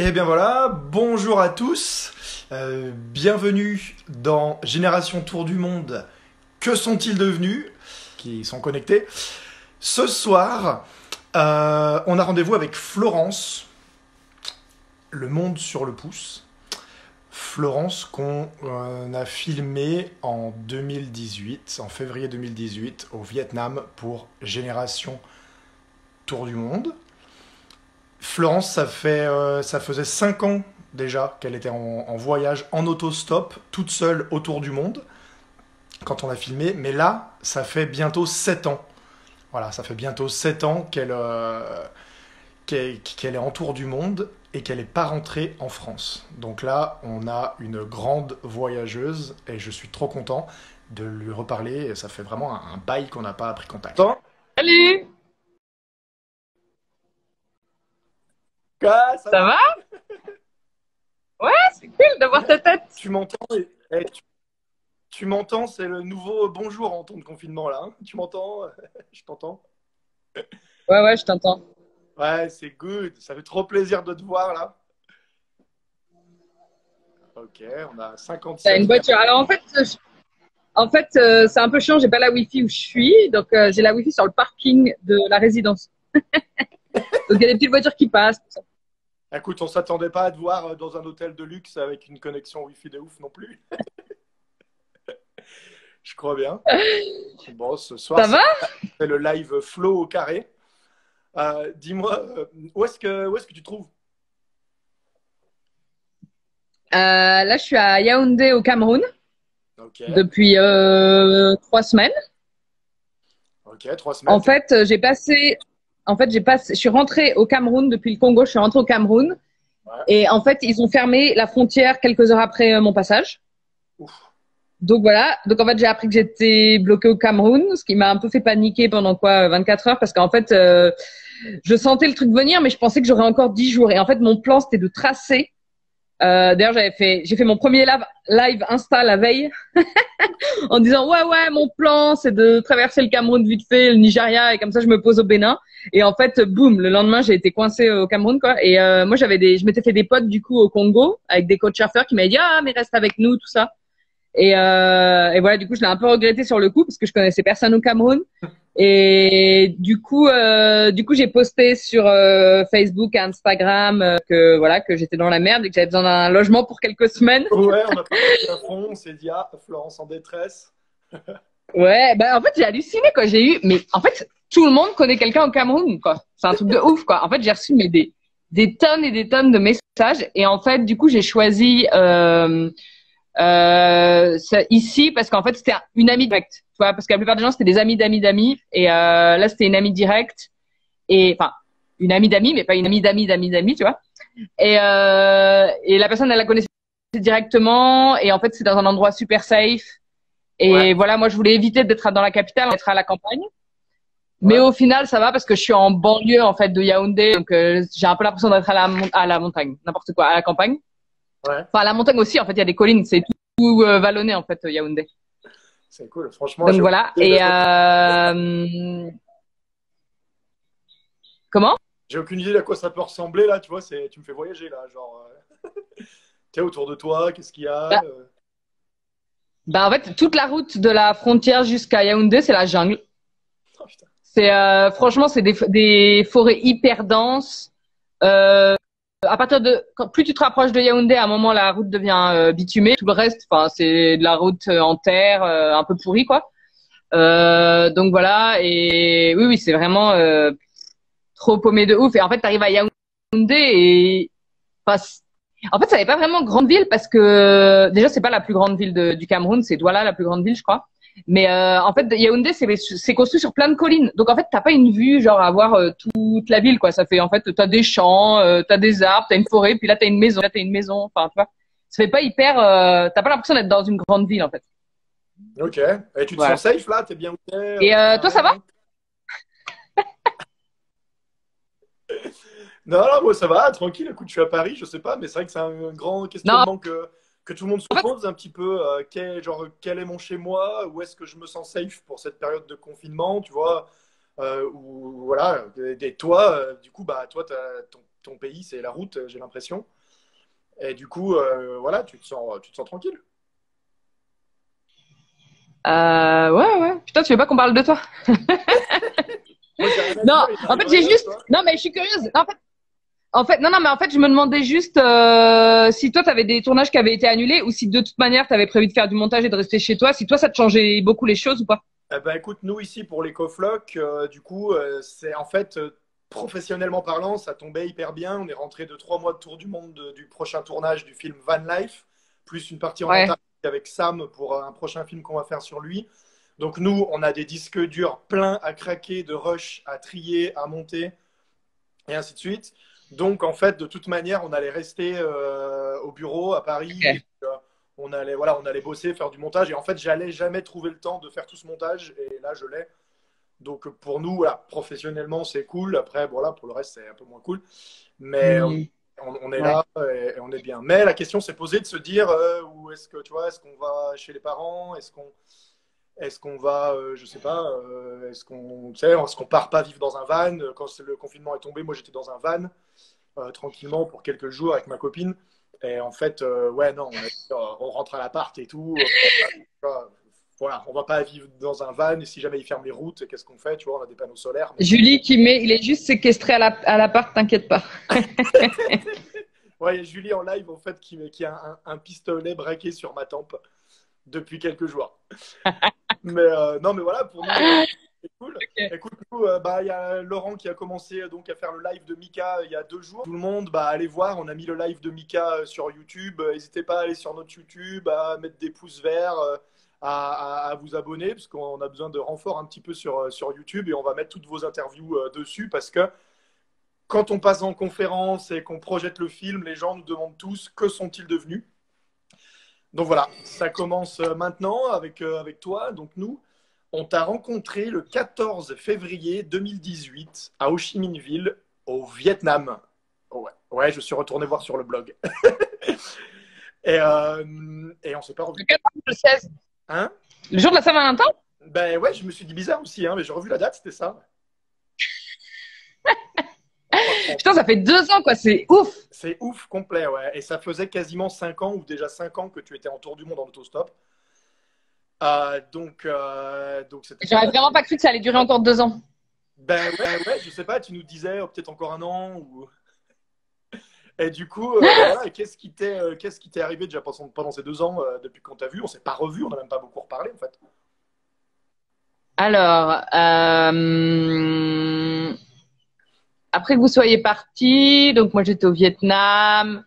Eh bien voilà, bonjour à tous, bienvenue dans Génération Tour du Monde. Que sont-ils devenus? Qui sont connectés. Ce soir, on a rendez-vous avec Florence, le monde sur le pouce. Florence qu'on a filmé en 2018, en février 2018, au Vietnam pour Génération Tour du Monde. Florence, ça faisait 5 ans déjà qu'elle était en voyage en autostop, toute seule autour du monde, quand on a filmé. Mais là, ça fait bientôt 7 ans. Voilà, ça fait bientôt 7 ans qu'elle est en tour du monde et qu'elle n'est pas rentrée en France. Donc là, on a une grande voyageuse et je suis trop content de lui reparler. Ça fait vraiment un bail qu'on n'a pas pris contact. Salut, Ah, ça ça va? va? Ouais, c'est cool d'avoir ta tête. Tu m'entends tu m'entends, c'est le nouveau bonjour en temps de confinement là. Hein. Tu m'entends? Je t'entends. Ouais, ouais, je t'entends. Ouais, c'est good. Ça fait trop plaisir de te voir là. Ok, on a T'as une 57 voiture. personnes. Alors c'est un peu chiant, j'ai pas la Wi-Fi où je suis, donc j'ai la Wi-Fi sur le parking de la résidence. Donc il y a des petites voitures qui passent, tout ça. Écoute, on s'attendait pas à te voir dans un hôtel de luxe avec une connexion Wi-Fi de ouf non plus. Je crois bien. Bon, ce soir, Ça va? c'est le live flow au carré. Dis-moi, où est-ce que tu te trouves? Là, je suis à Yaoundé au Cameroun Ok, depuis 3 semaines. ok, 3 semaines. En fait, je suis rentrée au Cameroun depuis le Congo. Je suis rentrée au Cameroun Ouais. et en fait, ils ont fermé la frontière quelques heures après mon passage. Ouf. Donc voilà, donc en fait j'ai appris que j'étais bloquée au Cameroun, ce qui m'a un peu fait paniquer pendant 24 heures parce qu'en fait je sentais le truc venir mais je pensais que j'aurais encore 10 jours et en fait mon plan c'était de tracer. D'ailleurs j'ai fait mon premier live Insta la veille en disant ouais mon plan c'est de traverser le Cameroun vite fait, le Nigeria et comme ça je me pose au Bénin et en fait boum le lendemain j'ai été coincée au Cameroun quoi et moi je m'étais fait des potes du coup au Congo avec des coachs surfeurs qui m'avaient dit ah mais reste avec nous tout ça. Et voilà, du coup, je l'ai un peu regretté sur le coup parce que je connaissais personne au Cameroun. Et du coup, j'ai posté sur Facebook, Instagram que voilà que j'étais dans la merde et que j'avais besoin d'un logement pour quelques semaines. Ouais, on a partagé à fond, on s'est dit, ah, Florence en détresse. Ouais, ben en fait, j'ai halluciné quoi. J'ai eu, mais en fait, tout le monde connaît quelqu'un au Cameroun quoi. C'est un truc de ouf quoi. En fait, j'ai reçu des tonnes et des tonnes de messages et en fait, du coup, j'ai choisi ici parce qu'en fait c'était une amie directe, tu vois, parce que la plupart des gens c'était des amis d'amis d'amis et là c'était une amie directe et enfin une amie d'amis mais pas une amie d'amis d'amis d'amis, tu vois. Et la personne elle la connaissait directement et en fait c'est dans un endroit super safe Ouais, et voilà moi je voulais éviter d'être dans la capitale, d'être à la campagne. Mais ouais, au final, ça va parce que je suis en banlieue en fait de Yaoundé, donc j'ai un peu l'impression d'être à la montagne, n'importe quoi, à la campagne. ouais. Enfin, à la montagne aussi, en fait, il y a des collines, c'est tout vallonné en fait, Yaoundé. C'est cool. Franchement, Donc j'ai aucune voilà. idée de quoi, Comment? j'ai aucune idée à quoi ça peut ressembler là, tu vois, tu me fais voyager là, genre, t'es autour de toi, qu'est-ce qu'il y a? Bah, en fait, toute la route de la frontière jusqu'à Yaoundé, c'est la jungle. Oh, putain. C'est franchement, c'est des forêts hyper denses. Euh, à partir de plus tu te rapproches de Yaoundé, à un moment la route devient bitumée. Tout le reste, enfin, c'est de la route en terre, un peu pourrie quoi. Donc voilà. Et oui, oui, c'est vraiment trop paumé de ouf. Et en fait, t'arrives à Yaoundé et enfin, en fait, ça n'est pas vraiment grande ville parce que déjà, c'est pas la plus grande ville du Cameroun, c'est Douala la plus grande ville, je crois. Mais en fait, Yaoundé, c'est construit sur plein de collines. Donc en fait, t'as pas une vue genre à voir toute la ville, quoi. Ça fait en fait, t'as des champs, t'as des arbres, t'as une forêt, puis là t'as une maison, là t'as une maison. Enfin, tu vois, ça fait pas hyper. T'as pas l'impression d'être dans une grande ville en fait. Ok. Et tu te sens Voilà. safe là? T'es bien où t'es? Et Ça sert à toi, ça va? rien? Non, non, moi ça va, tranquille. Écoute, je suis à Paris, je sais pas, mais c'est vrai que c'est un grand Non, questionnement que tout le monde se en fait, pose un petit peu. Quel est mon chez moi? Où est-ce que je me sens safe pour cette période de confinement, tu vois? Ou voilà. Et toi, du coup, bah, toi, ton pays, c'est la route, j'ai l'impression. Et du coup, voilà, tu te sens tranquille. Ouais. Putain, tu veux pas qu'on parle de toi? Moi, j'ai rien à Non, dire, il en m'arrive fait, j'ai rien, tu juste. vois. Non, mais je suis curieuse. Non, mais en fait, je me demandais juste si toi, t'avais des tournages qui avaient été annulés ou si de toute manière, t'avais prévu de faire du montage et de rester chez toi. Si toi, ça te changeait beaucoup les choses ou pas? Bah, écoute, nous ici pour les coflocs, du coup, c'est en fait, professionnellement parlant, ça tombait hyper bien. On est rentré de 3 mois de tour du monde du prochain tournage du film Van Life, plus une partie en Ouais. Antarctique avec Sam pour un prochain film qu'on va faire sur lui. Donc nous, on a des disques durs pleins à craquer, de rush à trier, à monter, et ainsi de suite. Donc en fait, de toute manière, on allait rester au bureau à Paris. Ok. Et, on allait bosser, faire du montage. Et en fait, j'allais jamais trouver le temps de faire tout ce montage. Et là, je l'ai. Donc pour nous, voilà, professionnellement, c'est cool. Après, voilà, pour le reste, c'est un peu moins cool. Mais Hmm. on est Ouais. là et on est bien. Mais la question s'est posée de se dire où est-ce que tu vois, est-ce qu'on va chez les parents, est-ce qu'on va, je sais pas, est-ce qu'on part pas vivre dans un van? Quand le confinement est tombé, moi j'étais dans un van tranquillement pour quelques jours avec ma copine. Et en fait, ouais, non, on rentre à l'appart et tout. Voilà, on va pas vivre dans un van et si jamais ils ferment les routes, qu'est-ce qu'on fait? Tu vois, on a des panneaux solaires. Mais... Julie il est juste séquestré à l'appart, t'inquiète pas. Ouais, il y a Julie en live en fait qui a un pistolet braqué sur ma tempe depuis quelques jours. Mais non, mais voilà, pour nous, c'est cool. Ok. Écoute, nous, bah, il y a Laurent qui a commencé donc à faire le live de Mika il y a 2 jours. Tout le monde, bah, allez voir, on a mis le live de Mika sur YouTube. N'hésitez pas à aller sur notre YouTube, à mettre des pouces verts, à vous abonner, parce qu'on a besoin de renfort un petit peu sur YouTube et on va mettre toutes vos interviews dessus parce que quand on passe en conférence et qu'on projette le film, les gens nous demandent tous que sont-ils devenus. Donc voilà, ça commence maintenant avec toi. Donc nous, on t'a rencontré le 14 février 2018 à Ho Chi Minh Ville, au Vietnam. Oh ouais, ouais, je suis retourné voir sur le blog. Et on s'est pas revu. Le 14, le 16. Hein? Le jour de la Saint-Valentin? Ben ouais, je me suis dit bizarre aussi, hein, mais j'ai revu la date, c'était ça. Franchement, Putain, ça fait 2 ans, quoi. C'est ouf. c'est ouf complet, ouais. Et ça faisait quasiment 5 ans, ou déjà 5 ans que tu étais en tour du monde en autostop. Donc c'était J'aurais sympa. vraiment pas cru que ça allait durer encore 2 ans. Ben ouais, je sais pas, tu nous disais peut-être encore un an ou. Et du coup, voilà, qu'est-ce qui t'est arrivé déjà pendant ces 2 ans depuis qu'on t'a vu? On s'est pas revu, on n'a même pas beaucoup reparlé en fait. Alors, après que vous soyez partis, donc moi j'étais au Vietnam.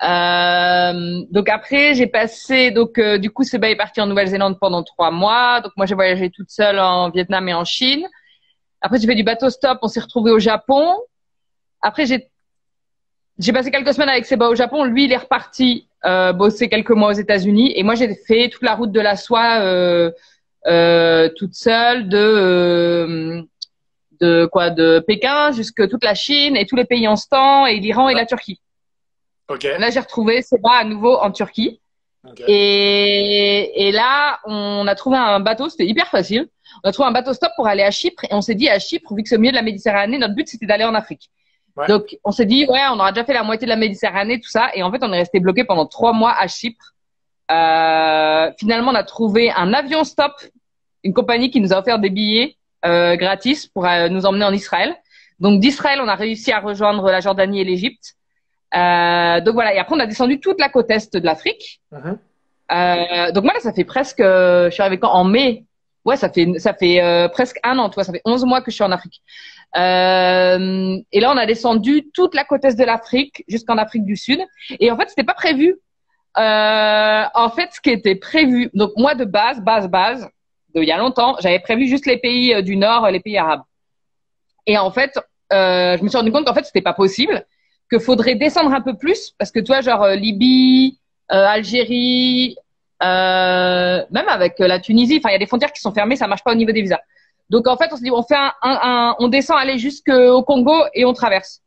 Donc après j'ai passé, donc du coup Seba est parti en Nouvelle-Zélande pendant 3 mois. Donc moi j'ai voyagé toute seule en Vietnam et en Chine. Après j'ai fait du bateau stop, on s'est retrouvés au Japon. Après j'ai passé quelques semaines avec Seba au Japon. Lui il est reparti bosser quelques mois aux États-Unis et moi j'ai fait toute la route de la soie toute seule de Pékin jusque toute la Chine et tous les pays en stand et l'Iran et la Turquie. Ok, Là, j'ai retrouvé Seba à nouveau en Turquie. ok, Et là, on a trouvé un bateau, c'était hyper facile. On a trouvé un bateau stop pour aller à Chypre et on s'est dit à Chypre, vu que c'est au milieu de la Méditerranée, notre but c'était d'aller en Afrique. ouais, Donc, on s'est dit, ouais, on aura déjà fait la moitié de la Méditerranée, tout ça. Et en fait, on est resté bloqué pendant 3 mois à Chypre. Finalement, on a trouvé un avion stop, une compagnie qui nous a offert des billets gratis pour nous emmener en Israël. Donc, d'Israël, on a réussi à rejoindre la Jordanie et l'Égypte. Donc voilà, et après on a descendu toute la côte est de l'Afrique. mhm, Donc moi là, ça fait presque, je suis arrivée quand en mai. Ouais, ça fait presque un an, tu vois, ça fait 11 mois que je suis en Afrique. Et là, on a descendu toute la côte est de l'Afrique jusqu'en Afrique du Sud. Et en fait, c'était pas prévu. En fait, ce qui était prévu, donc moi de base, il y a longtemps, j'avais prévu juste les pays du Nord, les pays arabes. Et en fait, je me suis rendu compte qu'en fait, c'était pas possible, que faudrait descendre un peu plus, parce que toi, genre Libye, Algérie, même avec la Tunisie, enfin, il y a des frontières qui sont fermées, ça marche pas au niveau des visas. Donc en fait, on se dit, on fait on descend aller jusqu'au Congo et on traverse.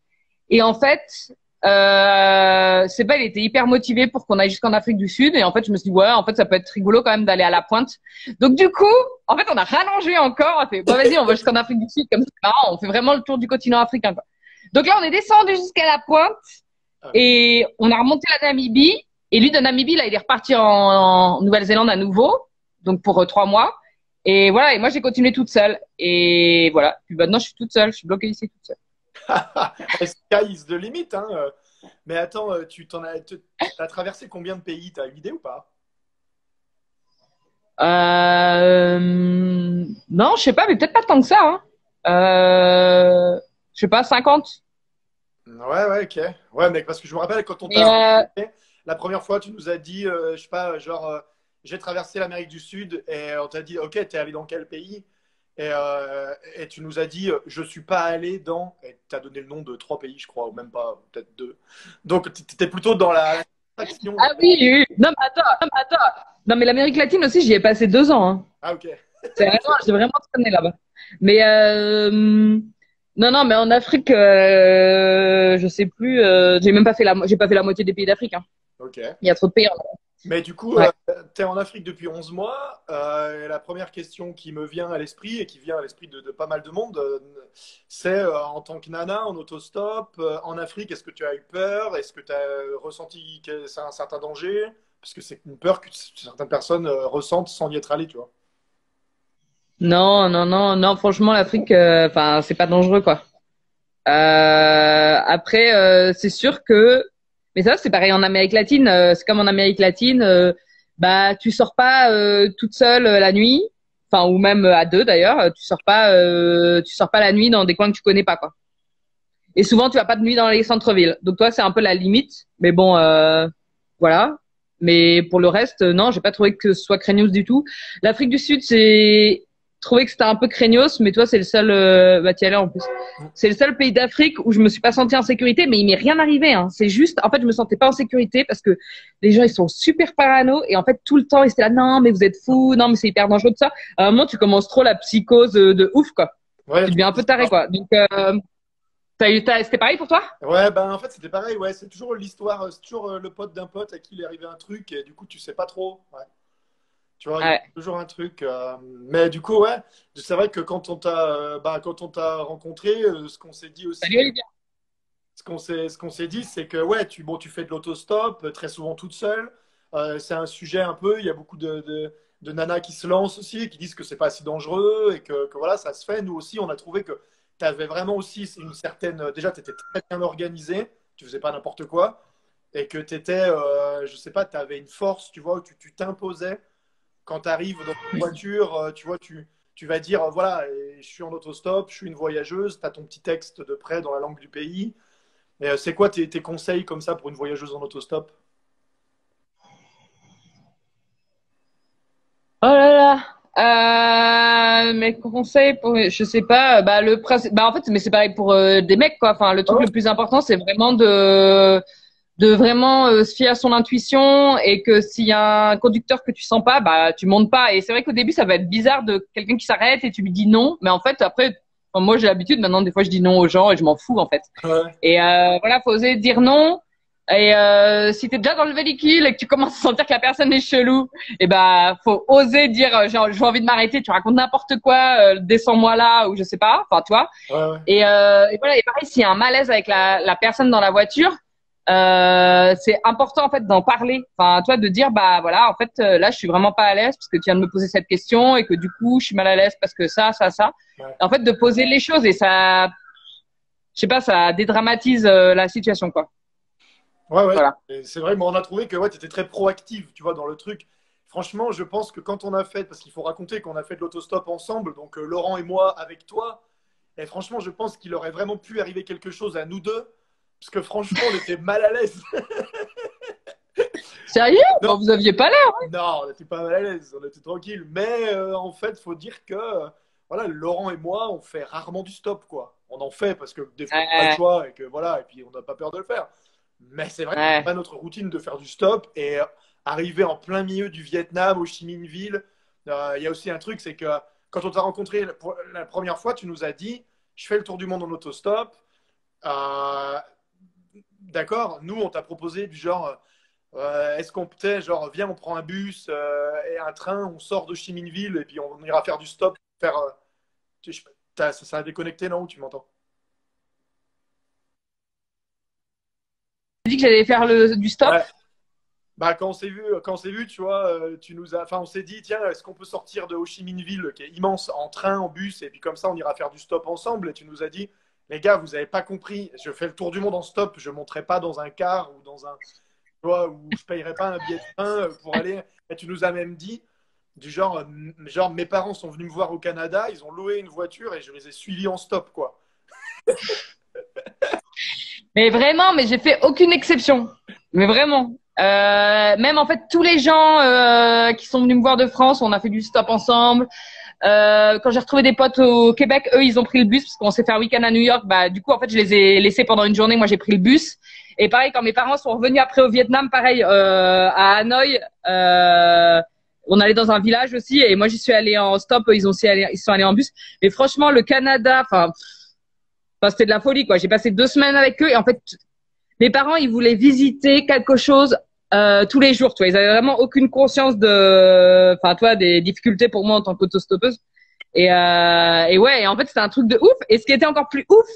Et en fait, Seba, il était hyper motivé pour qu'on aille jusqu'en Afrique du Sud. Et en fait, je me suis dit, ouais, en fait, ça peut être rigolo quand même d'aller à la pointe. Donc, du coup, en fait, on a rallongé encore. On a fait, bon, vas-y, on va jusqu'en Afrique du Sud. Comme c'est marrant, on fait vraiment le tour du continent africain, quoi. Donc là, on est descendu jusqu'à la pointe Ah, et on a remonté la Namibie. Et lui, de Namibie, là, il est reparti en Nouvelle-Zélande à nouveau, donc pour 3 mois. Et voilà, et moi, j'ai continué toute seule. Et voilà, puis maintenant, je suis toute seule, je suis bloquée ici toute seule. Sky is the limit, hein. Mais attends, t'as traversé combien de pays? T'as une idée ou pas? Non, je sais pas, mais peut-être pas tant que ça. Hein. Je sais pas, 50. Ouais, ouais, ok. Ouais, mec, parce que je me rappelle quand on Mais t'a rencontré, la première fois, tu nous as dit, je sais pas, genre, j'ai traversé l'Amérique du Sud et on t'a dit, ok, t'es allé dans quel pays? Et tu nous as dit, je suis pas allé dans. Et t'as donné le nom de 3 pays, je crois, ou même pas, peut-être 2. Donc, t'étais plutôt dans la action. ah oui, oui. Non, mais attends, non, mais attends. Non, mais l'Amérique latine aussi, j'y ai passé 2 ans. Hein. Ah, ok. C'est vraiment, j'ai vraiment traîné là-bas. Mais non, non, mais en Afrique, je sais plus. J'ai même pas fait j'ai pas fait la moitié des pays d'Afrique. Hein. Ok. Il y a trop de pays. Mais du coup, Ouais. tu es en Afrique depuis 11 mois. Et la première question qui me vient à l'esprit et qui vient à l'esprit de pas mal de monde, c'est en tant que nana en autostop, en Afrique, est-ce que tu as eu peur? Est-ce que tu as ressenti que c'est un certain danger? Parce que c'est une peur que certaines personnes ressentent sans y être allées, tu vois. Non, non, non, non. Franchement, l'Afrique, enfin, c'est pas dangereux, quoi. Après, c'est sûr que, mais ça, c'est pareil en Amérique latine. C'est comme en Amérique latine, bah, tu sors pas toute seule la nuit, enfin, ou même à deux d'ailleurs. Tu sors pas la nuit dans des coins que tu connais pas, quoi. Et souvent, tu vas pas de nuit dans les centres-villes. Donc toi, c'est un peu la limite. Mais bon, voilà. Mais pour le reste, non, j'ai pas trouvé que ce soit craignos du tout. L'Afrique du Sud, j'ai trouvé que c'était un peu craignos, mais toi, c'est le seul, bah, t'y allais en plus. C'est le seul pays d'Afrique où je me suis pas sentie en sécurité, mais il m'est rien arrivé, hein. C'est juste, en fait, je me sentais pas en sécurité parce que les gens, ils sont super parano et en fait, tout le temps, ils étaient là, non, mais vous êtes fous, non, mais c'est hyper dangereux de ça. À un moment, tu commences trop la psychose de ouf, quoi. Ouais, Tu deviens un peu taré, quoi. Donc, c'était pareil pour toi? ouais, ben en fait c'était pareil, ouais, c'est toujours l'histoire, c'est toujours le pote d'un pote à qui il est arrivé un truc et du coup tu sais pas trop. Ouais. Tu vois, il y a Ouais. toujours un truc. Mais du coup, ouais, c'est vrai que quand on t'a rencontré, ce qu'on s'est dit Salut aussi, Olivia. ce qu'on s'est dit, c'est que ouais, tu fais de l'autostop très souvent toute seule. C'est un sujet un peu. Il y a beaucoup de nanas qui se lancent aussi, qui disent que c'est pas si dangereux et que voilà, ça se fait. Nous aussi, on a trouvé que tu avais vraiment aussi une certaine. Déjà, tu étais très bien organisé, tu faisais pas n'importe quoi et que tu étais, je sais pas, tu avais une force, tu vois, où tu t'imposais quand tu arrives dans une voiture, tu vois, tu vas dire, voilà, je suis en autostop, je suis une voyageuse, tu as ton petit texte de près dans la langue du pays. Et c'est quoi tes conseils comme ça pour une voyageuse en autostop? Oh là là. Mes conseils pour, je sais pas, bah le principe, bah en fait, mais c'est pareil pour des mecs quoi. Enfin, le Ah truc ouais. le plus important, c'est vraiment de vraiment se fier à son intuition et que s'il y a un conducteur que tu sens pas, bah tu montes pas. Et c'est vrai qu'au début, ça va être bizarre de quelqu'un qui s'arrête et tu lui dis non, mais en fait après, enfin, moi j'ai l'habitude maintenant. Des fois, je dis non aux gens et je m'en fous en fait. Ouais. Et voilà, faut oser dire non. Et si t'es déjà dans le véhicule et que tu commences à sentir que la personne est chelou, et ben faut oser dire j'ai envie de m'arrêter. Tu racontes n'importe quoi, descends-moi là ou je sais pas. Enfin toi. Ouais, ouais. Et voilà. Et pareil, s'il y a un malaise avec la personne dans la voiture, c'est important en fait d'en parler. Enfin toi de dire bah voilà en fait là je suis vraiment pas à l'aise parce que tu viens de me poser cette question et que du coup je suis mal à l'aise parce que ça. Ouais, En fait de poser les choses et ça, je sais pas, ça dédramatise la situation quoi. ouais. Ouais. Voilà. Et c'est vrai, mais on a trouvé que ouais, tu étais très proactive, tu vois, dans le truc. Franchement, je pense que quand on a fait, parce qu'il faut raconter qu'on a fait de l'autostop ensemble, donc Laurent et moi avec toi, et franchement, je pense qu'il aurait vraiment pu arriver quelque chose à nous deux, parce que franchement, on était mal à l'aise. Sérieux? Non, Bon, vous aviez pas l'air. non, on n'était pas mal à l'aise, on était tranquille. Mais en fait, faut dire que voilà, Laurent et moi, on fait rarement du stop, quoi. On en fait parce que des fois, on n'a pas le Ouais, choix et que voilà, et puis on n'a pas peur de le faire. Mais c'est vrai que c'est ouais. pas notre routine de faire du stop et arriver en plein milieu du Vietnam, au Chi Minh Ville. Il y a aussi un truc, c'est que quand on t'a rencontré la première fois, tu nous as dit, je fais le tour du monde en autostop. Euh, d'accord, nous, on t'a proposé du genre. Est-ce qu'on peut, genre, viens, on prend un bus et un train, on sort de Chiminville et puis on ira faire du stop, faire. Ça a déconnecté, non? Ou tu m'entends? j'allais faire du stop. Ouais. Bah, quand on s'est vu, tu vois, enfin, on s'est dit, tiens, est-ce qu'on peut sortir de Ho Chi Minh Ville, qui est immense, en train, en bus, et puis comme ça, on ira faire du stop ensemble. Et tu nous as dit, les gars, vous avez pas compris, je fais le tour du monde en stop, je monterai pas dans un car ou dans un, tu vois, où je payerai pas un billet de train pour aller. Et tu nous as même dit, du genre, mes parents sont venus me voir au Canada, ils ont loué une voiture et je les ai suivis en stop, quoi. Mais vraiment, mais j'ai fait aucune exception. Mais vraiment. Même en fait, tous les gens qui sont venus me voir de France, on a fait du stop ensemble. Quand j'ai retrouvé des potes au Québec, eux, ils ont pris le bus parce qu'on s'est fait un week-end à New York. Bah, du coup, en fait, je les ai laissés pendant une journée. Moi, j'ai pris le bus. Et pareil, quand mes parents sont revenus après au Vietnam, pareil, à Hanoï, on allait dans un village aussi. Et moi, j'y suis allée en stop. Ils sont allés en bus. Mais franchement, le Canada, enfin, c'était de la folie, quoi. J'ai passé 2 semaines avec eux. Et en fait, mes parents, ils voulaient visiter quelque chose tous les jours. Tu vois, ils avaient vraiment aucune conscience enfin, toi, des difficultés pour moi en tant qu'autostoppeuse. Et ouais, et en fait, c'était un truc de ouf. Et ce qui était encore plus ouf,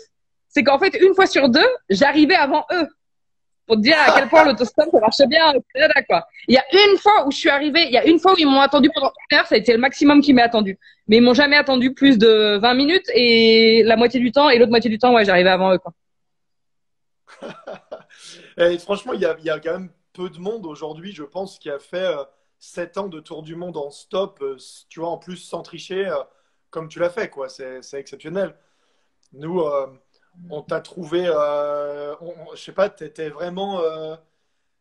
c'est qu'en fait, une fois sur deux, j'arrivais avant eux. Pour te dire à quel point l'autostop, ça marchait bien au Canada, quoi. Il y a une fois où je suis arrivée, il y a une fois où ils m'ont attendu pendant 1 heure, ça a été le maximum qu'ils m'aient attendu. Mais ils m'ont jamais attendu plus de 20 minutes et la moitié du temps, et l'autre moitié du temps, ouais, j'arrivais avant eux, quoi. Et franchement, il y a quand même peu de monde aujourd'hui, je pense, qui a fait 7 ans de tour du monde en stop, tu vois, en plus sans tricher, comme tu l'as fait, quoi. C'est exceptionnel. Nous, on t'a trouvé, je sais pas, t'étais vraiment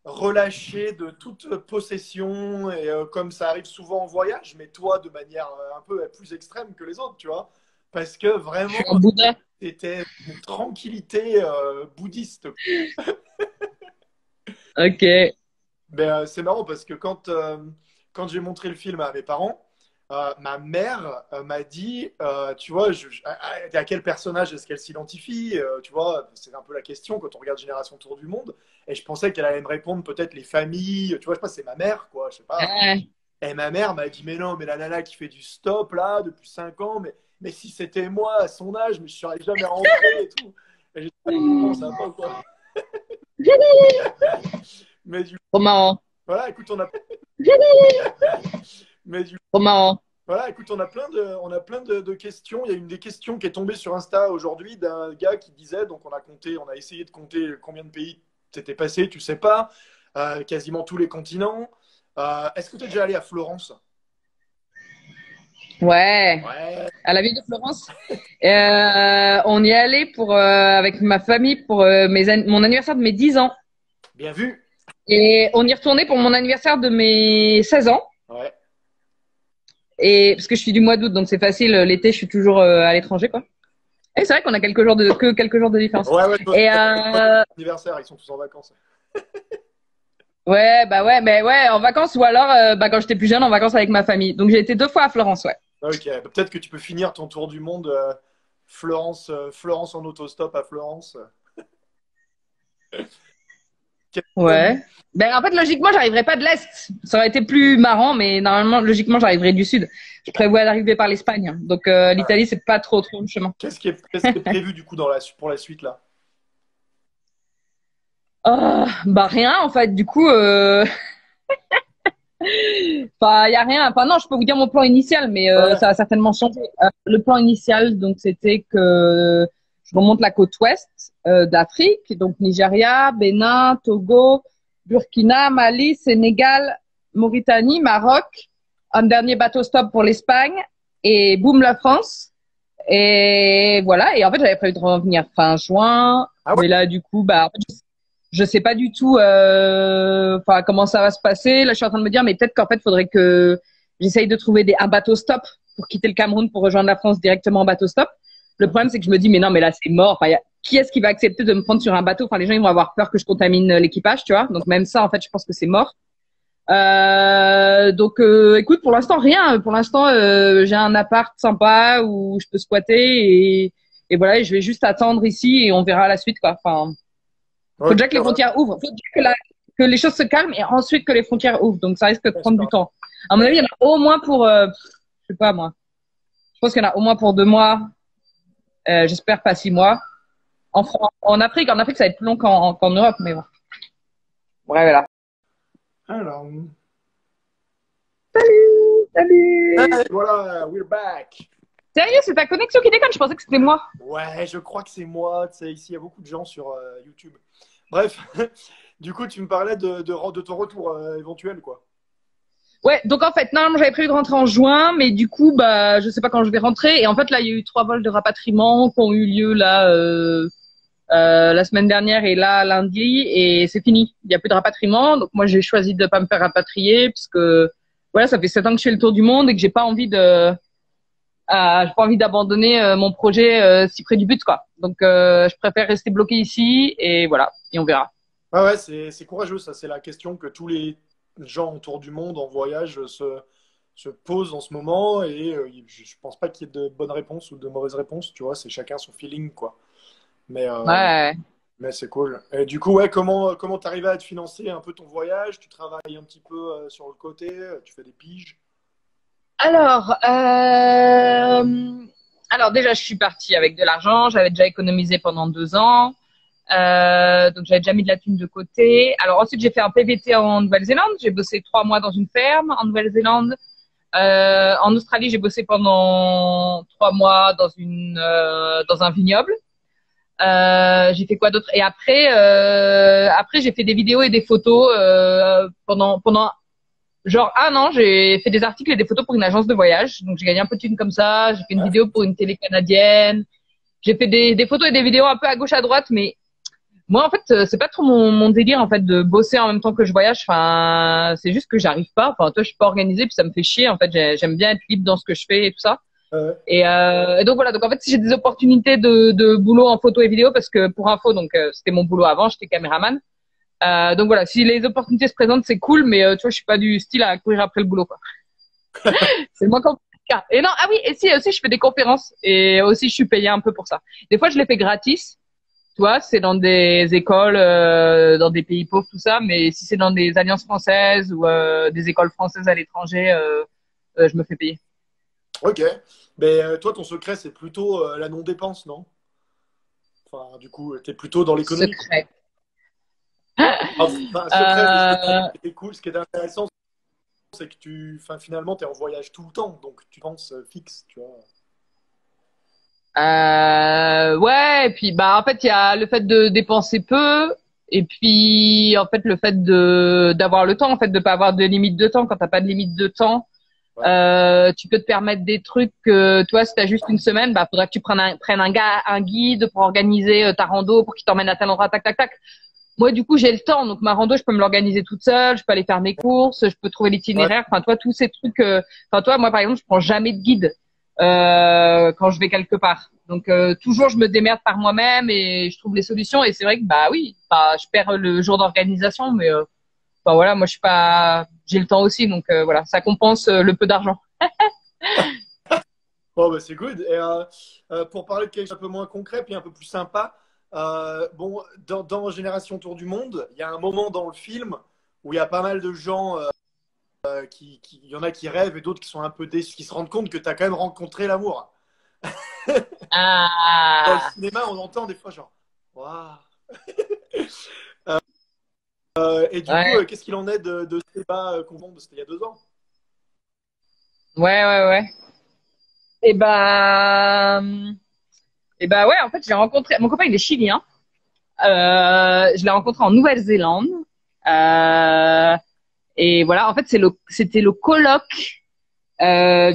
relâché de toute possession, et comme ça arrive souvent en voyage, mais toi, de manière un peu plus extrême que les autres, tu vois, parce que Je vraiment, suis un Bouddha. t'étais une tranquillité bouddhiste. Ok. Mais c'est marrant parce que quand j'ai montré le film à mes parents, ma mère m'a dit, tu vois, à quel personnage est-ce qu'elle s'identifie, tu vois, c'est un peu la question quand on regarde Génération Tour du Monde. Et je pensais qu'elle allait me répondre peut-être les familles, tu vois, je sais pas, c'est ma mère, quoi, je sais pas. Ouais. Et ma mère m'a dit, mais non, mais la nana qui fait du stop là depuis 5 ans, mais si c'était moi à son âge, mais je serais jamais rentré et tout. Et j'ai dit, ah, non, ça va pas, quoi. Mais du Trop marrant. voilà, écoute, mais du Trop marrant. Voilà, écoute, on a plein de questions. Il y a une des questions qui est tombée sur Insta aujourd'hui d'un gars qui disait, donc on a essayé de compter combien de pays s'était passé, tu sais pas, quasiment tous les continents. Est-ce que tu es déjà allé à Florence? Ouais. Ouais, À la ville de Florence. On y est allé avec ma famille pour mon anniversaire de mes 10 ans. bien vu. Et on y retournait pour mon anniversaire de mes 16 ans. Ouais. Et parce que je suis du mois d'août, donc c'est facile. L'été, je suis toujours à l'étranger, quoi. Et c'est vrai qu'on a que quelques jours de différence. Ouais, ouais, Et anniversaire, ils sont tous en vacances. ouais, bah ouais, mais ouais, en vacances ou alors bah quand j'étais plus jeune en vacances avec ma famille. Donc j'ai été 2 fois à Florence, ouais. Ok, bah, peut-être que tu peux finir ton tour du monde, Florence en autostop à Florence. Ouais. Ben en fait logiquement j'arriverais pas de l'est. Ça aurait été plus marrant, mais normalement logiquement j'arriverais du sud. Je prévois d'arriver par l'Espagne. Donc l'Italie c'est pas trop le chemin. Qu'est-ce qui est prévu du coup pour la suite là? Bah rien en fait. Du coup enfin, y a rien. Enfin, non, je peux vous dire mon plan initial, mais Ouais, ça a certainement changé. Le plan initial, donc, c'était que je remonte la côte ouest d'Afrique, donc Nigeria, Bénin, Togo, Burkina, Mali, Sénégal, Mauritanie, Maroc, un dernier bateau stop pour l'Espagne et boum la France. Et voilà. Et en fait, j'avais prévu de revenir fin juin, ah ouais, mais là, du coup, bah, je sais pas du tout enfin comment ça va se passer. Là, je suis en train de me dire, mais peut-être qu'en fait, il faudrait que j'essaye de trouver un bateau stop pour quitter le Cameroun pour rejoindre la France directement en bateau stop. Le problème, c'est que je me dis, mais non, mais là, c'est mort. Enfin, qui est-ce qui va accepter de me prendre sur un bateau? Enfin, les gens, ils vont avoir peur que je contamine l'équipage, tu vois. Donc, même ça, en fait, je pense que c'est mort. Donc, écoute, pour l'instant, rien. Pour l'instant, j'ai un appart sympa où je peux squatter et voilà, et je vais juste attendre ici et on verra la suite, quoi. Enfin, faut ok, déjà que les ouais, frontières ouvrent. Faut déjà que les choses se calment et ensuite que les frontières ouvrent. Donc ça risque de ouais, prendre du temps. À mon avis, il y en a au moins pour, je sais pas moi. Je pense qu'il y en a au moins pour 2 mois. J'espère pas 6 mois. En Afrique, ça va être plus long qu'en Europe, mais bon. Bref, voilà. Alors. Salut. Hey, voilà, we're back. Sérieux, c'est ta connexion qui déconne? Je pensais que c'était moi. Ouais, je crois que c'est moi. Tu sais, ici, il y a beaucoup de gens sur YouTube. Bref, du coup, tu me parlais de ton retour éventuel, quoi. Ouais, donc en fait, normalement, j'avais prévu de rentrer en juin, mais du coup, bah, je sais pas quand je vais rentrer. Et en fait, là, il y a eu 3 vols de rapatriement qui ont eu lieu là la semaine dernière et là lundi, et c'est fini. Il y a plus de rapatriement. Donc moi, j'ai choisi de pas me faire rapatrier parce que voilà, ça fait 7 ans que je fais le tour du monde et que j'ai pas envie d'abandonner mon projet si près du but, quoi. Donc je préfère rester bloqué ici et voilà, et on verra. Ah ouais, c'est courageux, ça. C'est la question que tous les gens autour du monde en voyage se posent en ce moment. Et je pense pas qu'il y ait de bonnes réponses ou de mauvaises réponses, tu vois. C'est chacun son feeling, quoi. Mais, euh, Ouais. mais c'est cool. Et du coup, ouais, comment t'arrivais à te financer un peu ton voyage? Tu travailles un petit peu sur le côté, tu fais des piges. Alors, alors déjà, je suis partie avec de l'argent. J'avais déjà économisé pendant 2 ans. Donc j'avais déjà mis de la thune de côté. Alors ensuite, j'ai fait un PVT en Nouvelle-Zélande. J'ai bossé 3 mois dans une ferme en Nouvelle-Zélande. En Australie, j'ai bossé pendant 3 mois dans un vignoble. J'ai fait quoi d'autre? Et après j'ai fait des vidéos et des photos pendant genre un an. J'ai fait des articles et des photos pour une agence de voyage. Donc j'ai gagné un peu de thunes comme ça. J'ai fait une Ouais. vidéo pour une télé canadienne. J'ai fait des photos et des vidéos un peu à gauche à droite, mais moi en fait c'est pas trop mon délire en fait de bosser en même temps que je voyage. Enfin c'est juste que j'arrive pas. Enfin toi je suis pas organisée puis ça me fait chier en fait. J'aime bien être libre dans ce que je fais et tout ça. Et donc voilà, donc en fait si j'ai des opportunités de boulot en photo et vidéo, parce que pour info, donc c'était mon boulot avant, j'étais caméraman. Donc voilà, si les opportunités se présentent, c'est cool, mais tu vois, je suis pas du style à courir après le boulot, quoi. C'est moins compliqué. Et non, ah oui, et si aussi je fais des conférences et aussi je suis payée un peu pour ça. Des fois je les fais gratis, tu vois, c'est dans des écoles, dans des pays pauvres, tout ça, mais si c'est dans des alliances françaises ou des écoles françaises à l'étranger, je me fais payer. Ok. Mais toi, ton secret, c'est plutôt la non-dépense, non? Enfin, du coup, t'es plutôt dans l'économie, quoi. Secret. Enfin, secret, mais Euh, ce qui est cool, ce qui est intéressant, c'est que enfin, finalement, t'es en voyage tout le temps, donc tu penses fixe, tu vois. Ouais, et puis bah en fait il y a le fait de dépenser peu, et puis en fait le fait de d'avoir le temps, en fait de pas avoir de limite de temps. Quand t'as pas de limite de temps, Ouais. tu peux te permettre des trucs que toi si t'as juste une semaine, bah faudra que tu prennes un guide pour organiser ta rando, pour qu'il t'emmène à tel endroit, tac tac tac. Moi du coup j'ai le temps, donc ma rando je peux me l'organiser toute seule, je peux aller faire mes courses, je peux trouver Ouais. l'itinéraire. Enfin toi tous ces trucs, enfin toi moi par exemple je prends jamais de guide quand je vais quelque part. Donc toujours je me démerde par moi-même et je trouve les solutions. Et c'est vrai que bah oui, bah, je perds le jour d'organisation, mais bah voilà, moi je suis pas, j'ai le temps aussi, donc voilà, ça compense le peu d'argent. Bon, bah, c'est good. Et pour parler de quelque chose un peu moins concret, puis un peu plus sympa, bon, dans Génération Tour du Monde, il y a un moment dans le film où il y a pas mal de gens il y en a qui rêvent et d'autres qui sont un peu déçus, qui se rendent compte que tu as quand même rencontré l'amour. Dans le Ah cinéma, on entend des fois genre, waouh. Et du coup, ouais, qu'est-ce qu'il en est de ce débat qu'on vend? C'était il y a 2 ans. ouais. Et bah ouais, en fait j'ai rencontré mon copain, il est chilien. Je l'ai rencontré en Nouvelle-Zélande. Euh, et voilà, en fait c'était le coloc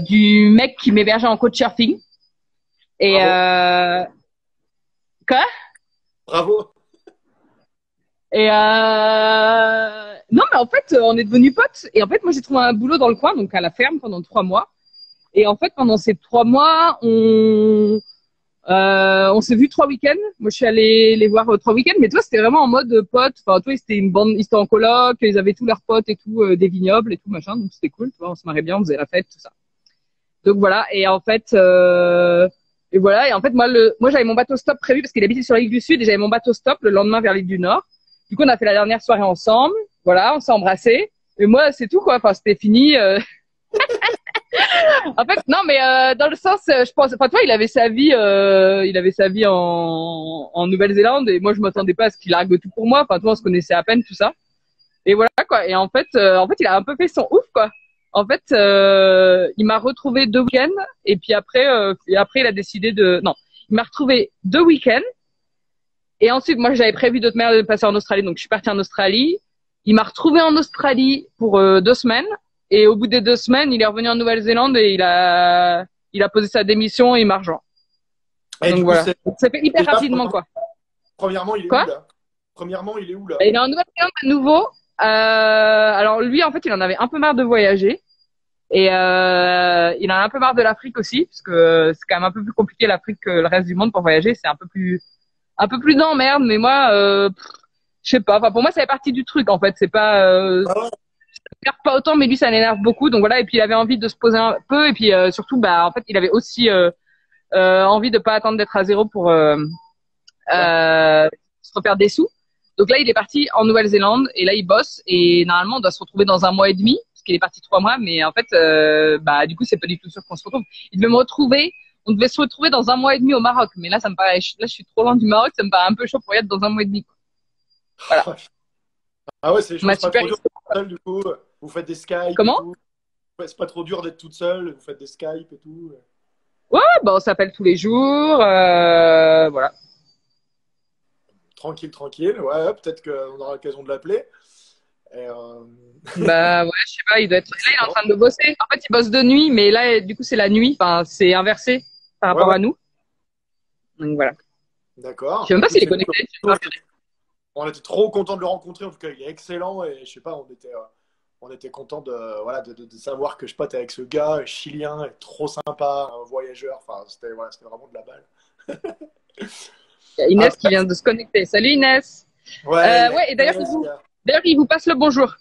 du mec qui m'hébergeait en couchsurfing. Et Bravo, quoi? bravo. Et non, mais en fait, on est devenus potes. Et en fait, moi, j'ai trouvé un boulot dans le coin, donc à la ferme pendant 3 mois. Et en fait, pendant ces 3 mois, on s'est vu 3 week-ends. Moi, je suis allée les voir 3 week-ends. Mais toi, c'était vraiment en mode pote. Enfin, toi, c'était une bande, ils étaient en coloc, ils avaient tous leurs potes et tout, des vignobles et tout machin. Donc c'était cool. Tu vois, on se marrait bien, on faisait la fête, tout ça. Donc voilà. Et voilà. Et en fait, moi, j'avais mon bateau stop prévu parce qu'il habitait sur l'île du Sud et j'avais mon bateau stop le lendemain vers l'île du Nord. Du coup, on a fait la dernière soirée ensemble. Voilà, on s'est embrassés. Et moi, c'est tout, quoi. Enfin, c'était fini. En fait, non, mais dans le sens, je pense. Enfin, toi, il avait sa vie en Nouvelle-Zélande, et moi, je m'attendais pas à ce qu'il largue tout pour moi. Enfin, toi, on se connaissait à peine, tout ça. Et voilà quoi. Et en fait, il a un peu fait son ouf quoi. En fait, il m'a retrouvé 2 week-ends et puis après, il a décidé de. Non, il m'a retrouvé 2 week-ends et ensuite, moi, j'avais prévu de passer en Australie, donc je suis partie en Australie. Il m'a retrouvé en Australie pour 2 semaines et au bout des 2 semaines, il est revenu en Nouvelle-Zélande et il a posé sa démission et il m'a rejoint. Et Donc du coup, voilà. Ça fait hyper déjà, rapidement quoi. premièrement, il est où Quoi? là? Premièrement, il est où là? Il est en Nouvelle-Zélande à nouveau. Alors lui, en fait, il en avait un peu marre de voyager. Et il en a un peu marre de l'Afrique aussi, parce que c'est quand même un peu plus compliqué l'Afrique que le reste du monde pour voyager. C'est un peu plus d'emmerde. Mais moi, je sais pas. Enfin, pour moi, ça fait partie du truc en fait. C'est pas, Ah ouais. ça m'énerve pas autant, mais lui, ça l'énerve beaucoup. Donc voilà. Et puis il avait envie de se poser un peu. Et puis surtout, bah en fait, il avait aussi envie de pas attendre d'être à zéro pour se refaire des sous. Donc là, il est parti en Nouvelle-Zélande et là, il bosse et normalement, on doit se retrouver dans un mois et demi parce qu'il est parti 3 mois. Mais en fait, bah du coup, c'est pas du tout sûr qu'on se retrouve. Il devait me retrouver. On devait se retrouver dans un mois et demi au Maroc. Mais là, ça me paraît. Là, je suis trop loin du Maroc. Ça me paraît un peu chaud pour y être dans un mois et demi. Quoi. Voilà. Ah ouais, c'est des Ma choses pas super. trop dures d'être toute seule, du coup. Vous faites des Skype et Comment? tout. Ouais, c'est pas trop dur d'être toute seule, vous faites des Skype et tout. Ouais, bah on s'appelle tous les jours. Voilà. Tranquille, tranquille. Ouais, peut-être qu'on aura l'occasion de l'appeler. Et, Bah ouais, je sais pas. Il doit être. Là, il est en train de bosser. En fait, il bosse de nuit, mais là, du coup, c'est la nuit. Enfin, c'est inversé par Ouais, rapport ouais, à nous. Donc voilà. Je d'accord. sais même pas Écoute, s'il est c'est cool. connecté. Je sais pas. On était trop content de le rencontrer. En tout cas, il est excellent. Et je sais pas, on était content voilà, de savoir que je pote avec ce gars chilien, trop sympa, un voyageur. Enfin, c'était vraiment de la balle. Il y a Inès qui Après, vient de se connecter. Salut Inès. ouais, il y a Ouais, et d'ailleurs, Inès, il vous passe le bonjour.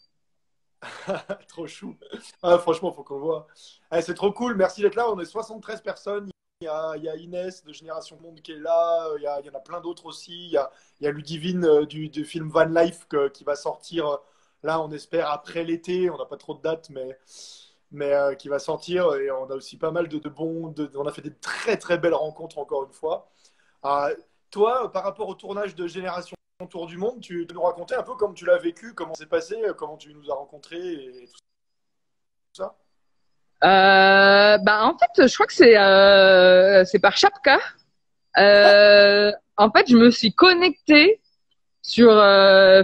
trop chou. Ah, franchement, faut qu'on le voit. Eh, c'est trop cool. Merci d'être là. On est 73 personnes. Il y a Inès de Génération Monde qui est là. Il y en a plein d'autres aussi. Il y a Ludivine du film Van Life qui va sortir là, on espère, après l'été. On n'a pas trop de dates, mais qui va sortir. Et on a aussi pas mal on a fait des très très belles rencontres encore une fois. Ah, toi, par rapport au tournage de Génération Tour du Monde, tu peux nous raconter un peu comment tu l'as vécu, comment c'est passé, comment tu nous as rencontrés et tout ça? Bah en fait, je crois que c'est par Chapka. En fait, je me suis connectée sur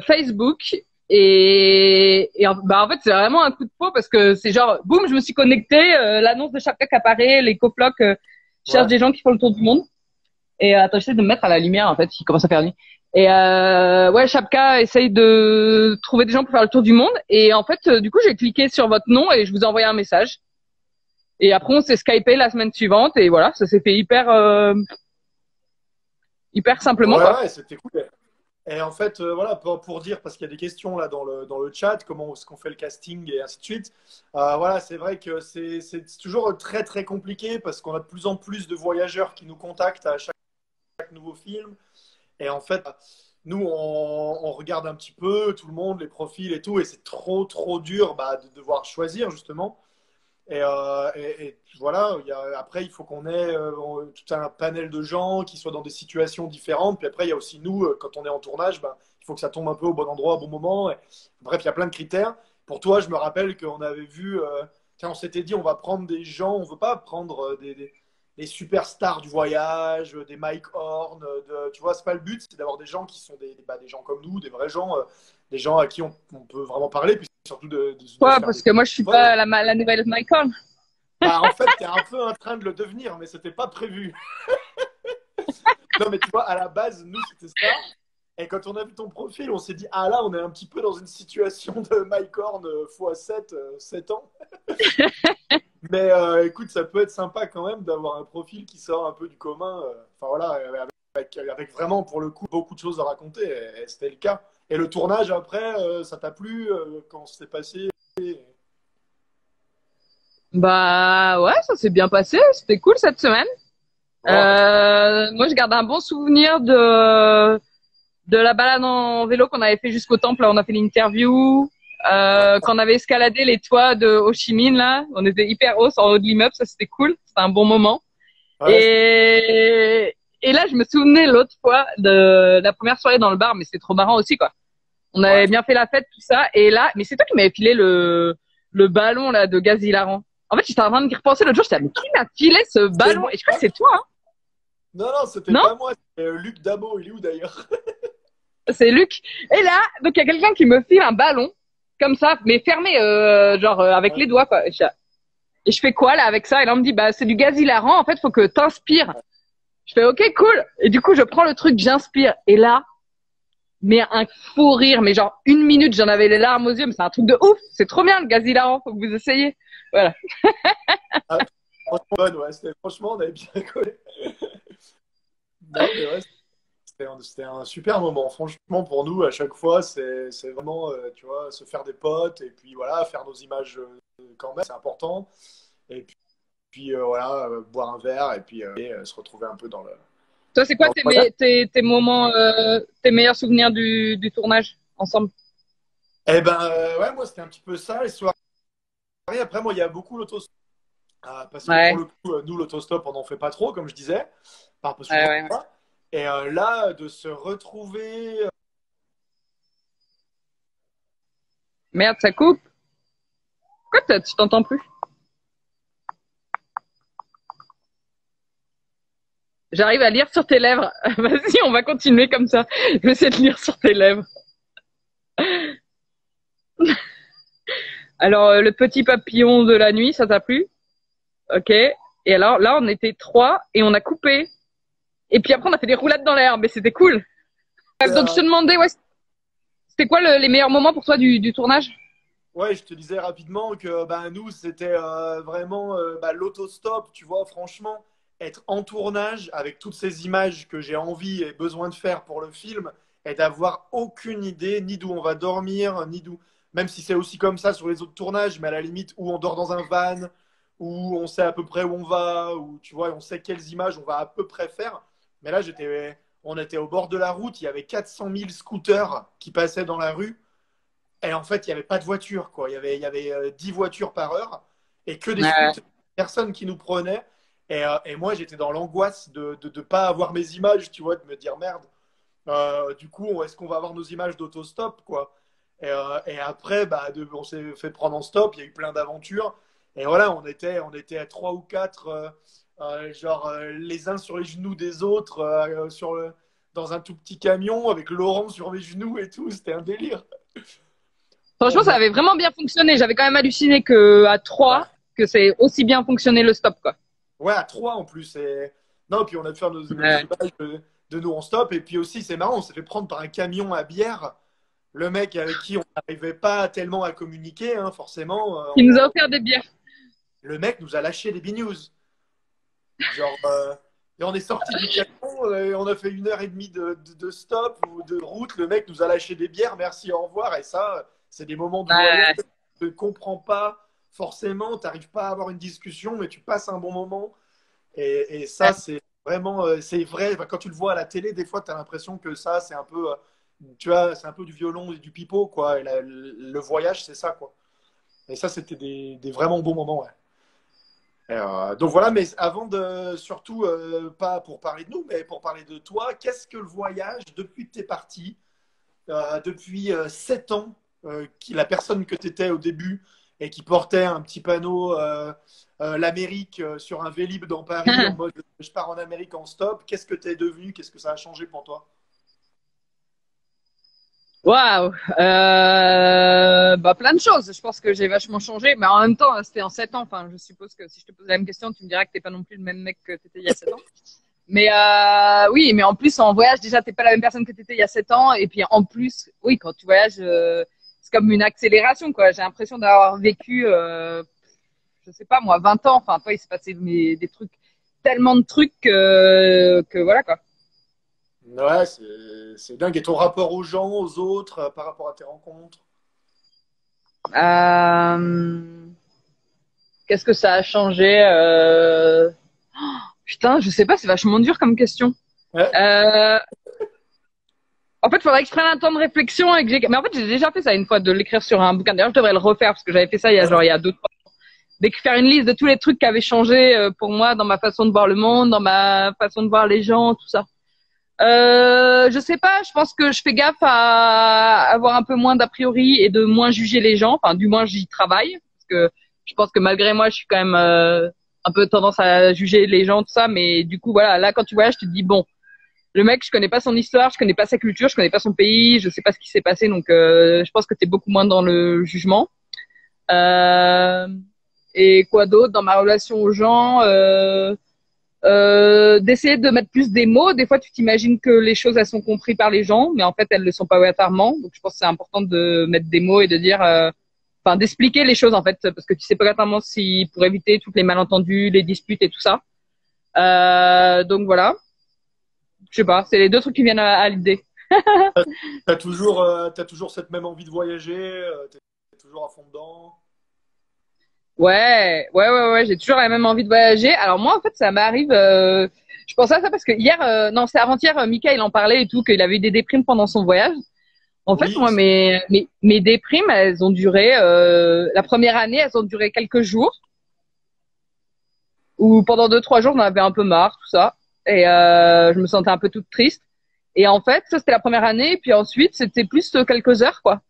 Facebook bah en fait c'est vraiment un coup de peau parce que c'est genre boum, je me suis connectée, l'annonce de Chapka qui apparaît, les coflocs cherchent Ouais. des gens qui font le tour du monde. Et attends, j'essaie de me mettre à la lumière en fait, il commence à faire nuit. Et ouais, Chapka essaye de trouver des gens pour faire le tour du monde. Et en fait, du coup, j'ai cliqué sur votre nom et je vous ai envoyé un message. Et après, on s'est skypé la semaine suivante et voilà, ça s'est fait hyper simplement Ouais, quoi. ouais, c'était cool. Et en fait, voilà, pour dire, parce qu'il y a des questions là dans le chat, comment est-ce qu'on fait le casting et ainsi de suite. Voilà, c'est vrai que c'est toujours très très compliqué parce qu'on a de plus en plus de voyageurs qui nous contactent à chaque nouveau film. Et en fait, nous, on regarde un petit peu tout le monde, les profils et tout, et c'est trop trop dur bah, de devoir choisir justement. Et voilà, après, il faut qu'on ait tout un panel de gens qui soient dans des situations différentes. Puis après, il y a aussi nous, quand on est en tournage, ben, il faut que ça tombe un peu au bon endroit, au bon moment. Bref, il y a plein de critères. Pour toi, je me rappelle qu'on avait vu, tiens, on s'était dit, on va prendre des gens, on veut pas prendre des superstars du voyage, des Mike Horn, tu vois, c'est pas le but, c'est d'avoir des gens qui sont des gens comme nous, des vrais gens, des gens à qui on peut vraiment parler, puis surtout de se Quoi, faire parce que moi je suis découvrir. pas la nouvelle Michael. Bah, en fait, t'es un peu en train de le devenir, mais c'était pas prévu. Non, mais tu vois, à la base, nous, c'était ça. Et quand on a vu ton profil, on s'est dit, ah là, on est un petit peu dans une situation de Mike Horn x7, 7 ans. Mais écoute, ça peut être sympa quand même d'avoir un profil qui sort un peu du commun. Enfin voilà, avec vraiment, pour le coup, beaucoup de choses à raconter. Et c'était le cas. Et le tournage, après, ça t'a plu quand c'est passé? Bah ouais, ça s'est bien passé, c'était cool cette semaine. Oh, Moi je garde un bon souvenir de la balade en vélo qu'on avait fait jusqu'au temple, là on a fait l'interview, quand on avait escaladé les toits de Ho Chi Minh là, on était hyper haut en haut de l'immeuble, ça c'était cool, c'était un bon moment. ouais, Et là je me souvenais l'autre fois de la première soirée dans le bar, mais c'était trop marrant aussi quoi. On avait bien fait la fête, tout ça. Et là, mais c'est toi qui m'avais filé le ballon là de gaz hilarant. En fait, j'étais en train de y repenser l'autre jour. Je disais, mais qui m'a filé ce ballon? Et je crois que c'est toi, hein. Non, c'était Non? pas moi, c'était Luc Dabo. Il est où d'ailleurs? C'est Luc. Et là, donc il y a quelqu'un qui me file un ballon comme ça, mais fermé, genre avec Ouais. les doigts, quoi. Et je fais quoi là avec ça? Et là, on me dit, bah c'est du gaz hilarant. En fait, faut que t'inspires. Je fais, ok, cool. Et du coup, je prends le truc, j'inspire. Et là, mais un fou rire, mais genre 1 minute, j'en avais les larmes aux yeux, mais c'est un truc de ouf. C'est trop bien le gaz hilarant. Faut que vous essayiez. Voilà. Ah, franchement, bonne, ouais. Franchement, on avait bien collé. Non, mais ouais, c'était un super moment. Franchement, pour nous, à chaque fois, c'est vraiment, tu vois, se faire des potes et puis voilà, faire nos images quand même, c'est important. Et puis, voilà, boire un verre et puis se retrouver un peu Toi, c'est quoi dans le voyage. tes moments, tes meilleurs souvenirs du tournage ensemble? Eh ben, ouais, moi, c'était un petit peu ça, les soirées. Après, moi, il y a beaucoup l'autostop. Parce que pour Ouais, le coup, nous, l'autostop, on n'en fait pas trop, comme je disais. Enfin, parce que ouais, j'en ouais, fais ouais. pas. Et là, de se retrouver. Merde, ça coupe. Pourquoi tu t'entends plus? J'arrive à lire sur tes lèvres. Vas-y, on va continuer comme ça. Je vais essayer de lire sur tes lèvres. Alors, le petit papillon de la nuit, ça t'a plu? Ok. Et alors, là, on était trois et on a coupé. Et puis après, on a fait des roulades dans l'air, mais c'était cool. Donc, je te demandais, ouais, c'était quoi les meilleurs moments pour toi du tournage? Ouais, je te disais rapidement que bah, nous, c'était vraiment bah, l'autostop, tu vois, franchement, être en tournage avec toutes ces images que j'ai envie et besoin de faire pour le film et d'avoir aucune idée ni d'où on va dormir, ni d'où, même si c'est aussi comme ça sur les autres tournages, mais à la limite où on dort dans un van, où on sait à peu près où on va, où tu vois, on sait quelles images on va à peu près faire. Mais là, on était au bord de la route, il y avait 400 000 scooters qui passaient dans la rue. Et en fait, il n'y avait pas de voiture, quoi. Il y avait 10 voitures par heure et que des Ouais. scooters, personne qui nous prenait. Et moi, j'étais dans l'angoisse de ne pas avoir mes images, tu vois, de me dire merde. Du coup, est-ce qu'on va avoir nos images d'autostop, quoi? Et après, bah, on s'est fait prendre en stop. Il y a eu plein d'aventures. Et voilà, on était à trois ou quatre, genre les uns sur les genoux des autres, dans un tout petit camion avec Laurent sur mes genoux et tout. C'était un délire. Franchement, ça avait vraiment bien fonctionné. J'avais quand même halluciné que à Ouais. 3, que c'est aussi bien fonctionné le stop, quoi. Ouais, à trois en plus. Non, puis on a pu faire nos Ouais. images de nous en stop. Et puis aussi, c'est marrant, on s'est fait prendre par un camion à bière. Le mec avec qui on n'arrivait pas tellement à communiquer, hein, forcément. Il nous a offert des bières. Le mec nous a lâché des news. Genre, et on est sorti du camion, et on a fait 1 heure et demie de stop ou de route. Le mec nous a lâché des bières, merci, au revoir. Et ça, c'est des moments de voyage. Ouais. Tu ne comprends pas forcément, tu n'arrives pas à avoir une discussion, mais tu passes un bon moment. Et ça, c'est vraiment, c'est vrai. Enfin, quand tu le vois à la télé, des fois, tu as l'impression que ça, c'est un peu, tu vois, c'est un peu du violon et du pipeau, quoi. Et le voyage, c'est ça, quoi. Et ça, c'était des vraiment bons moments, ouais. Donc voilà, mais avant de, surtout, pas pour parler de nous, mais pour parler de toi, qu'est-ce que le voyage, depuis que tu es parti, depuis 7 ans, la personne que tu étais au début et qui portait un petit panneau l'Amérique sur un Vélib dans Paris en mode je pars en Amérique en stop, qu'est-ce que tu es devenu? Qu'est-ce que ça a changé pour toi? Waouh. Bah, plein de choses. Je pense que j'ai vachement changé, mais en même temps, c'était en 7 ans. Enfin, je suppose que si je te pose la même question, tu me diras que t'es pas non plus le même mec que t'étais il y a 7 ans. Mais oui, mais en plus en voyage déjà t'es pas la même personne que t'étais il y a 7 ans et puis en plus oui quand tu voyages c'est comme une accélération quoi. J'ai l'impression d'avoir vécu je sais pas moi 20 ans. Enfin toi il s'est passé des trucs tellement de trucs que voilà quoi. Ouais, c'est dingue. Et ton rapport aux gens, aux autres, par rapport à tes rencontres? Euh, Qu'est-ce que ça a changé Putain je sais pas c'est vachement dur comme question. Ouais, Euh... En fait, il faudrait que je prenne un temps de réflexion et que j'ai... Mais en fait, j'ai déjà fait ça une fois, de l'écrire sur un bouquin. D'ailleurs, je devrais le refaire parce que j'avais fait ça il y a 2, 3 ans. Faire une liste de tous les trucs qui avaient changé pour moi dans ma façon de voir le monde, dans ma façon de voir les gens, tout ça. Je sais pas, je pense que je fais gaffe à avoir un peu moins d'a priori et de moins juger les gens. Enfin, du moins, j'y travaille. Parce que je pense que malgré moi, je suis quand même un peu tendance à juger les gens, tout ça. Mais du coup, voilà, là, quand tu voyages, tu te dis, bon, le mec, je connais pas son histoire, je connais pas sa culture, je connais pas son pays, je sais pas ce qui s'est passé. Donc, je pense que t'es beaucoup moins dans le jugement. Euh, et quoi d'autre dans ma relation aux gens d'essayer de mettre plus des mots. Des fois, tu t'imagines que les choses, elles sont comprises par les gens, mais en fait, elles le sont pas obligatoirement. Donc, je pense que c'est important de mettre des mots et de dire, enfin, d'expliquer les choses, en fait, parce que tu sais pas exactement si, pour éviter toutes les malentendus, les disputes et tout ça. Donc, voilà. Je sais pas, c'est les deux trucs qui viennent à l'idée. T'as toujours cette même envie de voyager, t'es toujours à fond dedans. Ouais, j'ai toujours la même envie de voyager. Alors moi, en fait, ça m'arrive. Je pensais à ça parce que hier, non, c'est avant-hier, Mika, il en parlait et tout, qu'il avait eu des déprimes pendant son voyage. En fait, Oui, moi, mes déprimes, elles ont duré. La première année, elles ont duré quelques jours. Ou pendant 2, 3 jours, j'en avais un peu marre, tout ça, et je me sentais un peu toute triste. Et en fait, ça c'était la première année, et puis ensuite, c'était plus quelques heures, quoi.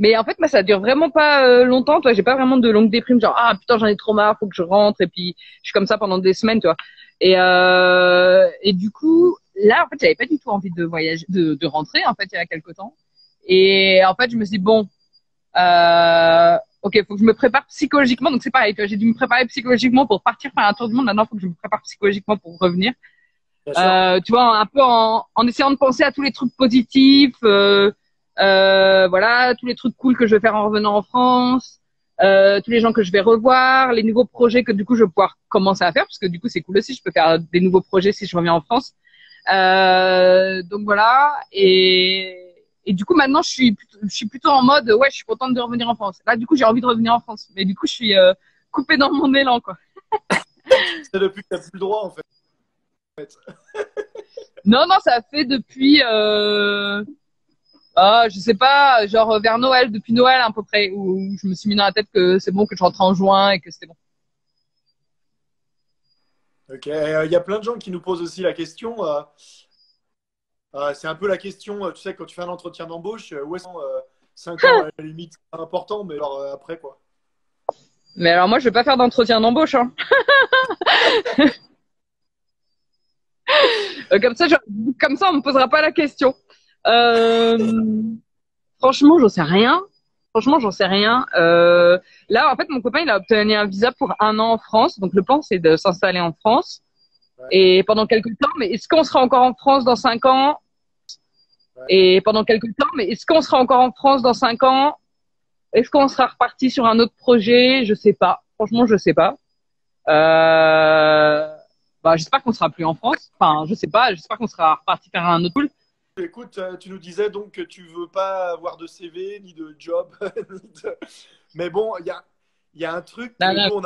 Mais en fait, moi, ça dure vraiment pas longtemps, toi. J'ai pas vraiment de longue déprime, genre ah putain, j'en ai trop marre, faut que je rentre. Et puis je suis comme ça pendant des semaines, tu vois. Et du coup, là, en fait, j'avais pas du tout envie de voyager, de rentrer, en fait, il y a quelque temps. Et en fait, je me suis dit bon, ok, faut que je me prépare psychologiquement. Donc c'est pareil, tu vois, j'ai dû me préparer psychologiquement pour partir faire un tour du monde. Maintenant, faut que je me prépare psychologiquement pour revenir. bien sûr. Tu vois, un peu en essayant de penser à tous les trucs positifs, voilà, tous les trucs cool que je vais faire en revenant en France, tous les gens que je vais revoir, les nouveaux projets que du coup je vais pouvoir commencer à faire, parce que du coup c'est cool aussi, je peux faire des nouveaux projets si je reviens en France. Donc voilà, et du coup maintenant je suis plutôt en mode, ouais, je suis contente de revenir en France. Là du coup j'ai envie de revenir en France, mais du coup je suis coupée dans mon élan, quoi. C'est depuis que t'as plus le droit, en fait. Non, non, ça fait depuis je sais pas, genre vers Noël, depuis Noël à peu près, où je me suis mis dans la tête que c'est bon, que je rentre en juin et que c'était bon. Ok, il y a plein de gens qui nous posent aussi la question. C'est un peu la question, tu sais, quand tu fais un entretien d'embauche, où est-ce que 5 ans, à la limite, c'est important, mais alors après, quoi. Mais alors moi, je vais pas faire d'entretien d'embauche, hein. Comme ça, comme ça, on me posera pas la question. Euh, Franchement, j'en sais rien. Franchement, j'en sais rien. Là, en fait, mon copain, il a obtenu un visa pour 1 an en France. Donc, le plan, c'est de s'installer en France. Ouais, Et pendant quelques temps, mais est-ce qu'on sera encore en France dans 5 ans? ouais. Et pendant quelques temps, mais est-ce qu'on sera encore en France dans 5 ans? Est-ce qu'on sera reparti sur un autre projet? Je sais pas. Franchement, je sais pas. J'espère qu'on sera plus en France. Enfin, je sais pas. J'espère qu'on sera reparti faire un autre pool. Écoute, tu nous disais donc que tu veux pas avoir de CV, ni de job, mais bon, il y a un truc que nous,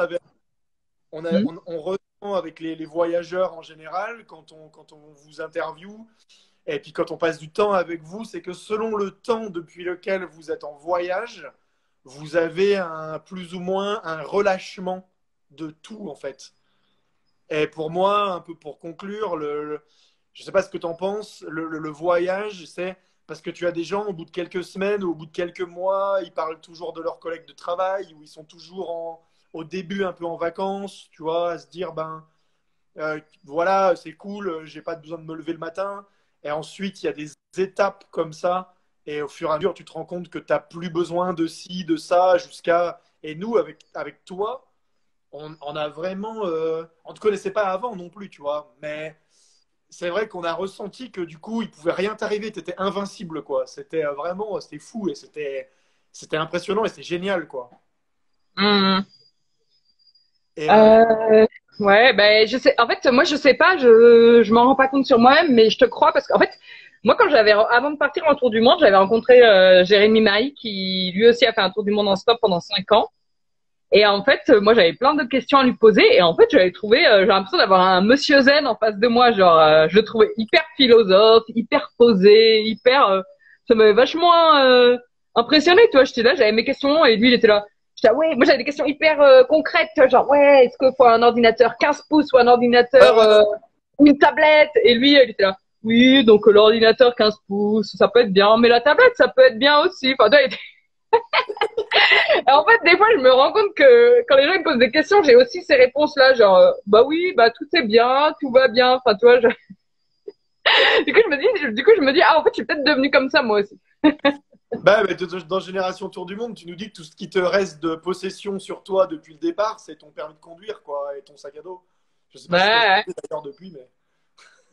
on ressent avec les voyageurs en général, quand on vous interviewe, et puis quand on passe du temps avec vous, c'est que selon le temps depuis lequel vous êtes en voyage, vous avez plus ou moins un relâchement de tout, en fait. Et pour moi, un peu pour conclure, je ne sais pas ce que tu en penses, le voyage, c'est parce que tu as des gens au bout de quelques semaines ou au bout de quelques mois, ils parlent toujours de leurs collègues de travail ou ils sont toujours au début un peu en vacances, tu vois, à se dire, ben voilà, c'est cool, j'ai pas besoin de me lever le matin. Et ensuite, il y a des étapes comme ça. Et au fur et à mesure, tu te rends compte que tu n'as plus besoin de ci, de ça, jusqu'à. Et nous, avec toi, on a vraiment. On ne te connaissait pas avant non plus, tu vois. Mais c'est vrai qu'on a ressenti que du coup, il pouvait rien t'arriver. Tu étais invincible, quoi. C'était vraiment. C'était fou et c'était impressionnant et c'était génial, quoi. Mmh. Et Ouais, ben je sais. En fait, moi je sais pas, je m'en rends pas compte sur moi-même, mais je te crois parce qu'en fait, moi quand avant de partir en tour du monde, j'avais rencontré Jérémy Maï qui lui aussi a fait un tour du monde en stop pendant 5 ans. Et en fait, moi j'avais plein de questions à lui poser et en fait j'avais trouvé, j'ai l'impression d'avoir un monsieur zen en face de moi, genre je le trouvais hyper philosophe, hyper posé, hyper, ça m'avait vachement impressionné, tu vois. J'étais là, j'avais mes questions et lui il était là. J'étais là, ouais, moi j'avais des questions hyper concrètes, tu vois, genre est-ce qu'il faut un ordinateur 15 pouces ou un ordinateur ouais, ou une tablette? Et lui il était là. oui, donc l'ordinateur 15 pouces, ça peut être bien, mais la tablette, ça peut être bien aussi. Enfin, en fait, des fois, je me rends compte que quand les gens me posent des questions, j'ai aussi ces réponses-là, genre, bah oui, bah tout est bien, tout va bien. Enfin, tu vois, du coup, je me dis, ah, en fait, je suis peut-être devenue comme ça, moi aussi. Bah, mais dans Génération Tour du Monde, tu nous dis que tout ce qui te reste de possession sur toi depuis le départ, c'est ton permis de conduire, quoi, et ton sac à dos. Je sais pas si t'as Ouais, changé d'ailleurs depuis, mais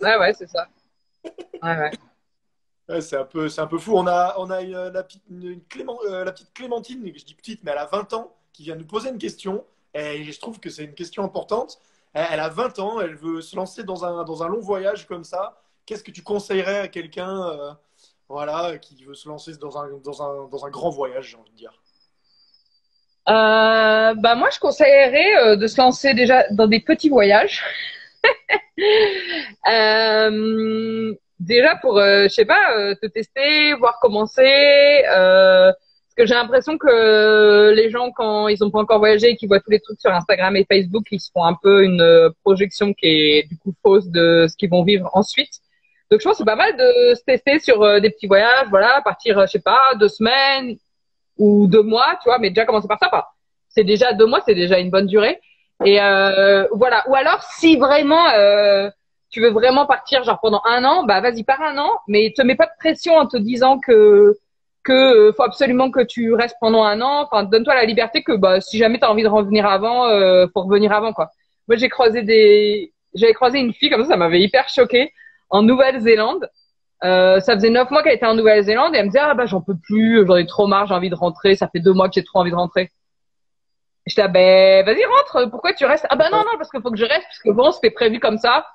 ouais, ouais, c'est ça. Ouais, ouais. ouais, c'est un peu fou. On a la petite Clémentine, je dis petite, mais elle a 20 ans, qui vient nous poser une question, et je trouve que c'est une question importante. Elle a 20 ans, elle veut se lancer dans un long voyage comme ça. Qu'est-ce que tu conseillerais à quelqu'un, voilà, qui veut se lancer dans un grand voyage, j'ai envie de dire? Bah moi, je conseillerais de se lancer déjà dans des petits voyages. Déjà pour, je sais pas, te tester, voir comment c'est. Parce que j'ai l'impression que les gens, quand ils ont pas encore voyagé et qu'ils voient tous les trucs sur Instagram et Facebook, ils se font un peu une projection qui est du coup fausse de ce qu'ils vont vivre ensuite. Donc je pense que c'est pas mal de se tester sur des petits voyages, voilà, partir, je sais pas, 2 semaines ou 2 mois, tu vois, mais déjà commencer par ça, pas. C'est déjà 2 mois, c'est déjà une bonne durée. Et voilà. Ou alors, si vraiment tu veux vraiment partir genre pendant un an, bah vas-y pars un an, mais te mets pas de pression en te disant que faut absolument que tu restes pendant un an. Enfin, donne-toi la liberté que bah si jamais t'as envie de revenir avant, faut revenir avant quoi. Moi j'avais croisé une fille comme ça m'avait hyper choquée en Nouvelle-Zélande. Ça faisait 9 mois qu'elle était en Nouvelle-Zélande et elle me disait ah bah j'en peux plus, j'en ai trop marre, j'ai envie de rentrer, ça fait 2 mois que j'ai trop envie de rentrer. J'étais ah ben vas-y rentre, pourquoi tu restes? Ah bah non non parce qu'il faut que je reste parce que bon c'était prévu comme ça.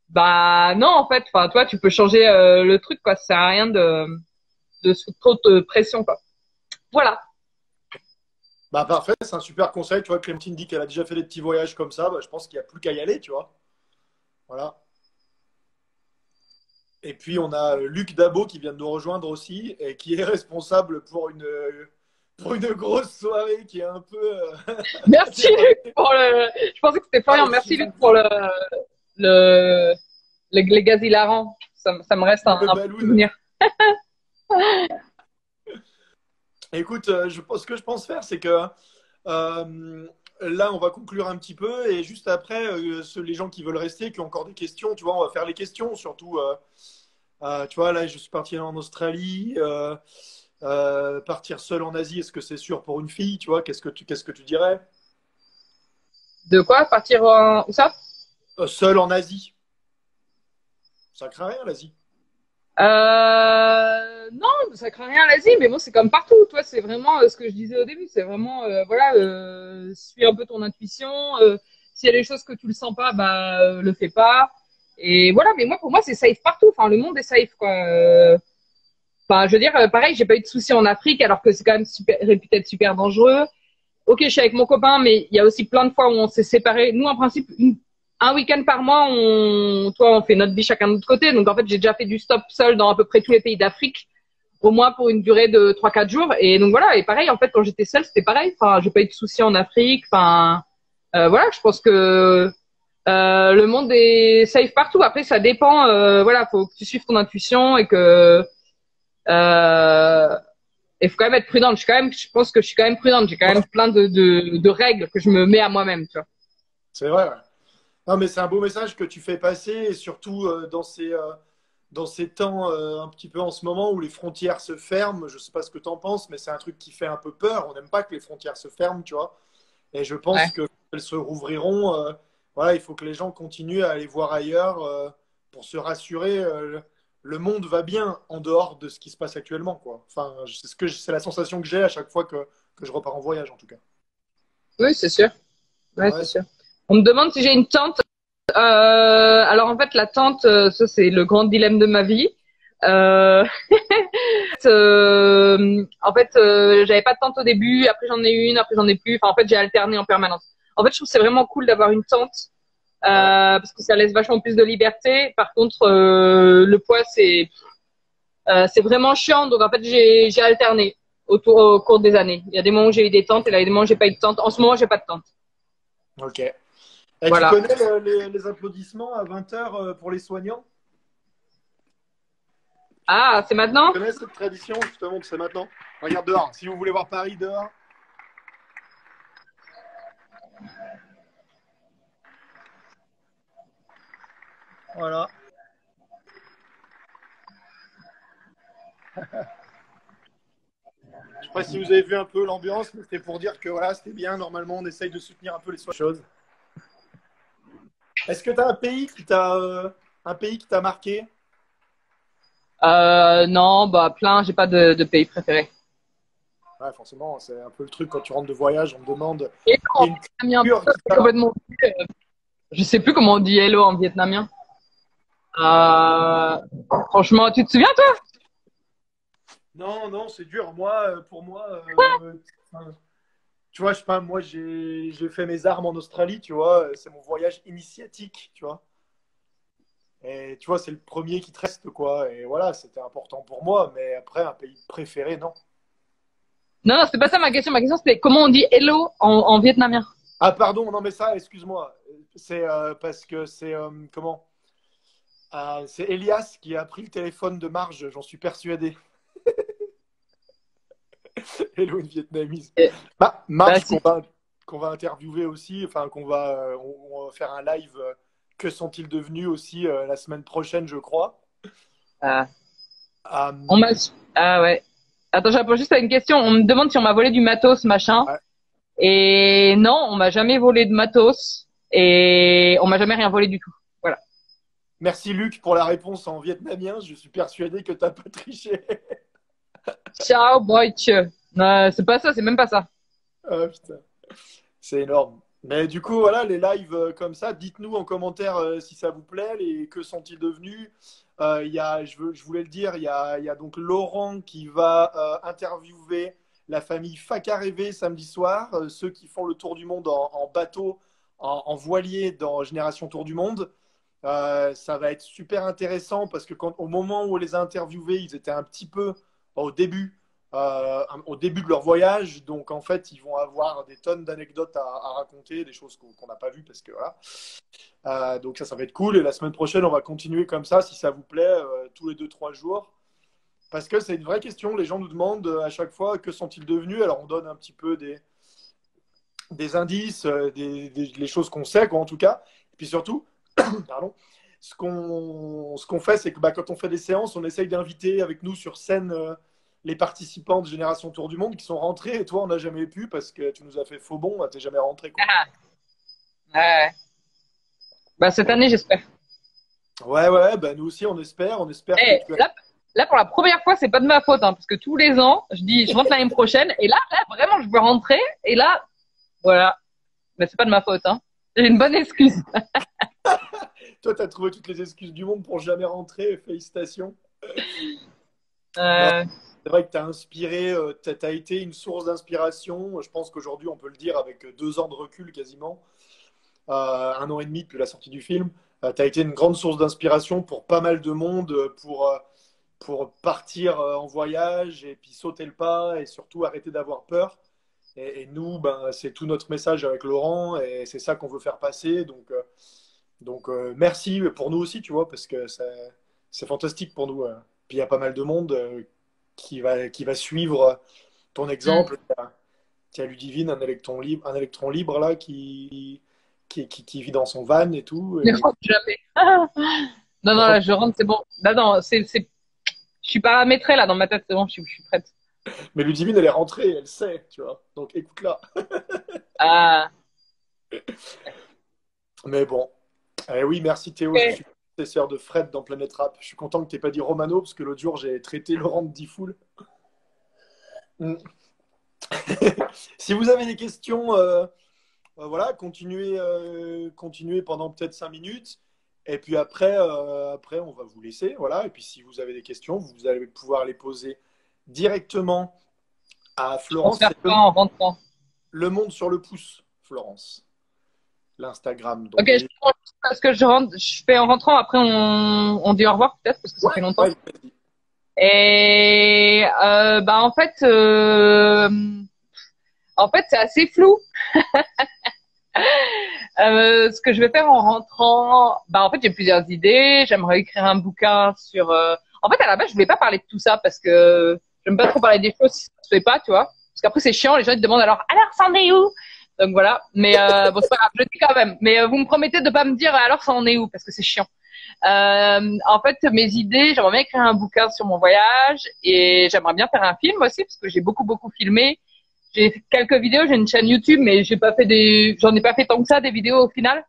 Bah non en fait, enfin toi tu peux changer le truc quoi, ça sert à rien de sous trop de pression quoi. Voilà. Bah parfait, c'est un super conseil. Tu vois, Clémentine dit qu'elle a déjà fait des petits voyages comme ça. Bah, je pense qu'il n'y a plus qu'à y aller, tu vois. Voilà. Et puis on a Luc Dabo qui vient de nous rejoindre aussi et qui est responsable pour une grosse soirée qui est un peu Merci qui est Luc pour le. Je pensais que c'était pas Florian. aussi Merci Luc pour le les gaz hilarants. Ça me reste le un peu de balloon. souvenir. Écoute, ce que je pense faire, c'est que là, on va conclure un petit peu et juste après, les gens qui veulent rester, qui ont encore des questions, tu vois, on va faire les questions. Surtout, tu vois, là, je suis parti en Australie. Partir seul en Asie, est-ce que c'est sûr pour une fille, tu vois? Qu'est-ce que tu dirais? De quoi partir où ça? Seul en Asie, ça craint rien l'Asie. Non, ça craint rien l'Asie, mais bon, c'est comme partout. Toi, c'est vraiment ce que je disais au début. C'est vraiment, voilà, suis un peu ton intuition. S'il y a des choses que tu le sens pas, bah, le fais pas. Et voilà, mais moi, pour moi, c'est safe partout. Enfin, le monde est safe, quoi. Enfin, je veux dire, pareil, j'ai pas eu de soucis en Afrique, alors que c'est quand même super, réputé être super dangereux. Ok, je suis avec mon copain, mais il y a aussi plein de fois où on s'est séparés. Nous, en principe, un week-end par mois, on fait notre vie chacun de notre côté. Donc, en fait, j'ai déjà fait du stop seul dans à peu près tous les pays d'Afrique, au moins pour une durée de 3, 4 jours. Et donc, voilà. Et pareil, en fait, quand j'étais seule, c'était pareil. Enfin, j'ai pas eu de soucis en Afrique. Enfin, voilà, je pense que le monde est safe partout. Après, ça dépend. Voilà, faut que tu suives ton intuition et que il faut quand même être prudente. Je pense que je suis quand même prudente. J'ai quand Ouais, même plein de règles que je me mets à moi-même, tu vois. c'est vrai, ouais. Non, mais c'est un beau message que tu fais passer, et surtout dans ces temps un petit peu en ce moment où les frontières se ferment. Je sais pas ce que tu en penses, mais c'est un truc qui fait un peu peur. On n'aime pas que les frontières se ferment, tu vois. Et je pense Ouais. qu'elles se rouvriront. Voilà, il faut que les gens continuent à aller voir ailleurs pour se rassurer. Le monde va bien en dehors de ce qui se passe actuellement, quoi. Enfin, c'est la sensation que j'ai à chaque fois que je repars en voyage, en tout cas. Oui, c'est sûr. Ouais, c'est Ouais, sûr. On me demande si j'ai une tante. Alors en fait, la tante, ça c'est le grand dilemme de ma vie. J'avais pas de tante au début, après j'en ai une, après j'en ai plus. Enfin, en fait, j'ai alterné en permanence. En fait, je trouve que c'est vraiment cool d'avoir une tante ouais. parce que ça laisse vachement plus de liberté. Par contre, le poids, c'est vraiment chiant. Donc en fait, j'ai alterné au cours des années. Il y a des moments où j'ai eu des tantes et là, il y a des moments où j'ai pas eu de tante. En ce moment, j'ai pas de tante. Ok. Et tu Voilà. connais les applaudissements à 20 heures pour les soignants? Ah, c'est maintenant? Tu connais cette tradition? Je te montre, c'est maintenant. Regarde dehors. Si vous voulez voir Paris dehors. Voilà. Je sais pas si vous avez vu un peu l'ambiance, mais c'était pour dire que voilà, c'était bien. Normalement, on essaye de soutenir un peu les choses. Est-ce que tu as un pays qui t'a marqué? Non, bah plein, j'ai pas de pays préféré. Ouais, forcément, c'est un peu le truc quand tu rentres de voyage, on te demande. Et Il en y a une vietnamien, culture qui c'est t'a. complètement. Je sais plus comment on dit hello en vietnamien. Euh, Franchement, tu te souviens toi? Non, non, c'est dur. Moi, pour moi, enfin, tu vois, je sais pas, moi, j'ai fait mes armes en Australie, tu vois. C'est mon voyage initiatique, tu vois. Et tu vois, c'est le premier qui te reste, quoi. Et voilà, c'était important pour moi. Mais après, un pays préféré, non. Non, non, c'était pas ça ma question. Ma question c'était comment on dit hello en vietnamien. Ah, pardon, non, mais ça, excuse-moi. C'est parce que c'est comment? C'est Elias qui a pris le téléphone de Marge, j'en suis persuadé. Hello, une vietnamese. Et- Bah Marge si. qu'on va interviewer aussi, enfin on va faire un live. Que sont-ils devenus aussi la semaine prochaine, je crois. Ah, on Euh, m'a. Ah ouais. Attends, j'approche juste à une question. On me demande si on m'a volé du matos, machin. ouais. Et non, on m'a jamais volé de matos. Et on m'a jamais rien volé du tout. Voilà. Merci Luc pour la réponse en vietnamien. Je suis persuadé que t'as pas triché. Ciao, boy. C'est pas ça, c'est même pas ça. Ah, putain. C'est énorme. Mais du coup, voilà, les lives comme ça, dites-nous en commentaire si ça vous plaît, que sont-ils devenus. Je voulais le dire, il y a donc Laurent qui va interviewer la famille Fakareve samedi soir, ceux qui font le tour du monde en bateau, en voilier dans Génération Tour du Monde. Ça va être super intéressant parce que au moment où on les a interviewés, ils étaient un petit peu au début, au début de leur voyage. Donc en fait, ils vont avoir des tonnes d'anecdotes à raconter, des choses qu'on n'a pas vues parce que voilà. Donc ça va être cool. Et la semaine prochaine, on va continuer comme ça, si ça vous plaît, tous les 2 3 jours. Parce que c'est une vraie question. Les gens nous demandent à chaque fois que sont-ils devenus. Alors on donne un petit peu des indices, les choses qu'on sait, quoi, en tout cas. Et puis surtout, pardon, ce qu'on fait, c'est que bah, quand on fait des séances, on essaye d'inviter avec nous sur scène les participants de Génération Tour du Monde qui sont rentrés. Et toi, on n'a jamais pu parce que tu nous as fait faux bon, t'es jamais rentré, quoi. Ah, ouais. Bah cette année, j'espère. Ouais, ouais, bah, nous aussi, on espère que Eh, tu as. là, pour la première fois, c'est pas de ma faute, hein, parce que tous les ans, je dis, je rentre l'année prochaine, et là, vraiment, je veux rentrer, et là, voilà. Mais c'est pas de ma faute, hein. J'ai une bonne excuse. Toi, tu as trouvé toutes les excuses du monde pour jamais rentrer. Félicitations. Non, Euh, c'est vrai que tu as inspiré, tu as été une source d'inspiration. Je pense qu'aujourd'hui, on peut le dire avec 2 ans de recul quasiment, 1 an et demi depuis la sortie du film. Tu as été une grande source d'inspiration pour pas mal de monde, pour partir en voyage et puis sauter le pas et surtout arrêter d'avoir peur. Et nous, ben, c'est tout notre message avec Laurent et c'est ça qu'on veut faire passer. Donc, merci pour nous aussi, tu vois, parce que c'est fantastique pour nous. Puis il y a pas mal de monde qui va suivre ton hmm. exemple. Il y a Ludivine, un électron libre là, qui vit dans son van et tout. Ne rentre jamais. Non, non, là, je rentre, c'est bon. Là, non, je suis paramétrée, là, dans ma tête, c'est bon, je suis prête. Mais Ludivine, elle est rentrée, elle sait, tu vois. Donc écoute-la. Ah, Mais bon. Oui, merci Théo, je ok. suis professeur de Fred dans Planète Rap. Je suis content que tu n'aies pas dit Romano, parce que l'autre jour, j'ai traité Laurent de Diffoul. Mm. Si vous avez des questions, voilà, continuez pendant peut-être 5 minutes. Et puis après, on va vous laisser. Voilà. Et puis si vous avez des questions, vous allez pouvoir les poser directement à Je pense Florence. faire C'est quoi en rentrant? le monde sur le pouce, Florence. L'Instagram. Ok, Donc, allez. parce que je rentre, je fais en rentrant, après on dit au revoir, peut-être, parce que ça Ouais, fait longtemps. ouais, vas-y. Et, bah, en fait, c'est assez flou. Ce que je vais faire en rentrant, bah en fait j'ai plusieurs idées. J'aimerais écrire un bouquin sur. En fait, à la base, je voulais pas parler de tout ça parce que j'aime pas trop parler des choses si ça se fait pas, tu vois. Parce qu'après, c'est chiant, les gens ils te demandent alors ça en est où? Donc voilà. Mais bon, c'est pas grave, je le dis quand même. Mais vous me promettez de pas me dire alors ça en est où parce que c'est chiant. En fait, mes idées, j'aimerais bien écrire un bouquin sur mon voyage et j'aimerais bien faire un film aussi parce que j'ai beaucoup filmé. J'ai fait quelques vidéos, j'ai une chaîne YouTube, mais j'en ai pas fait tant que ça des vidéos au final.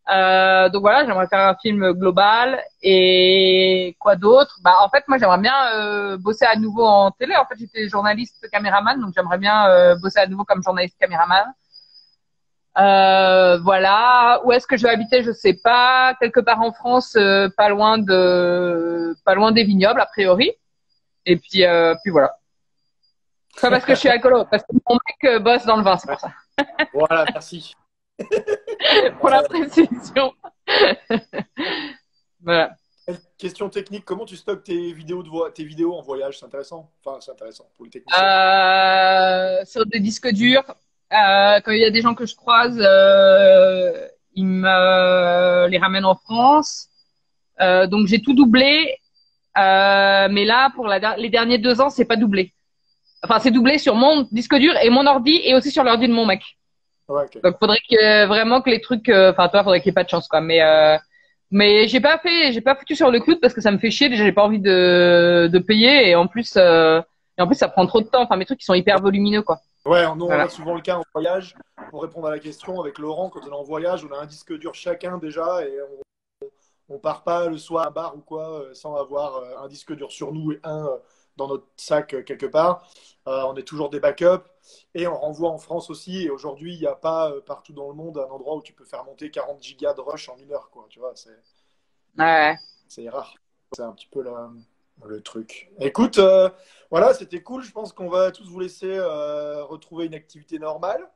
Donc voilà, j'aimerais faire un film global et quoi d'autre? Bah en fait, moi j'aimerais bien bosser à nouveau en télé. En fait, j'étais journaliste caméraman, donc j'aimerais bien bosser à nouveau comme journaliste caméraman. Voilà. Où est-ce que je vais habiter, je sais pas. Quelque part en France, pas loin des vignobles a priori. Et puis voilà. Pas parce que je suis alcoolo, parce que mon mec bosse dans le vin, c'est pour ça. Voilà, merci. Pour la précision. Voilà. Question technique, comment tu stockes tes vidéos en voyage? C'est intéressant. Enfin, c'est intéressant pour les techniciens. Sur des disques durs. Quand il y a des gens que je croise, ils me les ramènent en France. Donc j'ai tout doublé. Mais là, pour les derniers 2 ans, c'est pas doublé. Enfin, c'est doublé sur mon disque dur et mon ordi et aussi sur l'ordi de mon mec. Ouais, okay. Donc faudrait vraiment que les trucs, enfin toi, faudrait qu'il y ait pas de chance quoi. Mais j'ai pas foutu sur le cloud parce que ça me fait chier. Déjà, j'ai pas envie de payer et en plus ça prend trop de temps. Enfin, mes trucs ils sont hyper volumineux quoi. Ouais, nous, on a souvent le cas en voyage. Pour répondre à la question, avec Laurent, quand on est en voyage, on a un disque dur chacun déjà et on part pas le soir à un bar ou quoi sans avoir un disque dur sur nous et un dans notre sac quelque part. On est toujours des backups et on renvoie en France aussi. Et aujourd'hui, il n'y a pas partout dans le monde un endroit où tu peux faire monter 40 gigas de rush en 1 heure, quoi. Tu vois, c'est rare. C'est un petit peu le truc. Écoute, voilà, c'était cool. Je pense qu'on va tous vous laisser retrouver une activité normale.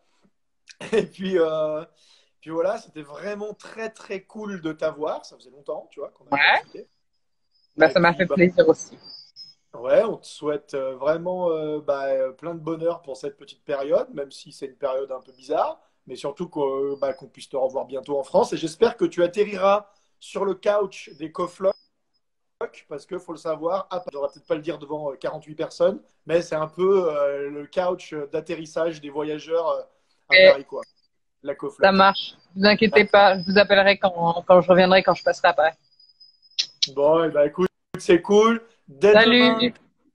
Et puis voilà, c'était vraiment très cool de t'avoir. Ça faisait longtemps, tu vois, qu'on a discuté. Bah, ça m'a fait plaisir aussi. Ouais, on te souhaite vraiment plein de bonheur pour cette petite période, même si c'est une période un peu bizarre, mais surtout qu'on puisse te revoir bientôt en France. Et j'espère que tu atterriras sur le couch des Coflocs, parce qu'il faut le savoir, je ne devrais peut-être pas le dire devant 48 personnes, mais c'est un peu le couch d'atterrissage des voyageurs à Paris, quoi. La Cofloc. Ça marche, ne vous inquiétez pas, je vous appellerai quand je reviendrai, quand je passerai à Paris. Bon, et écoute, c'est cool. Dès Salut demain,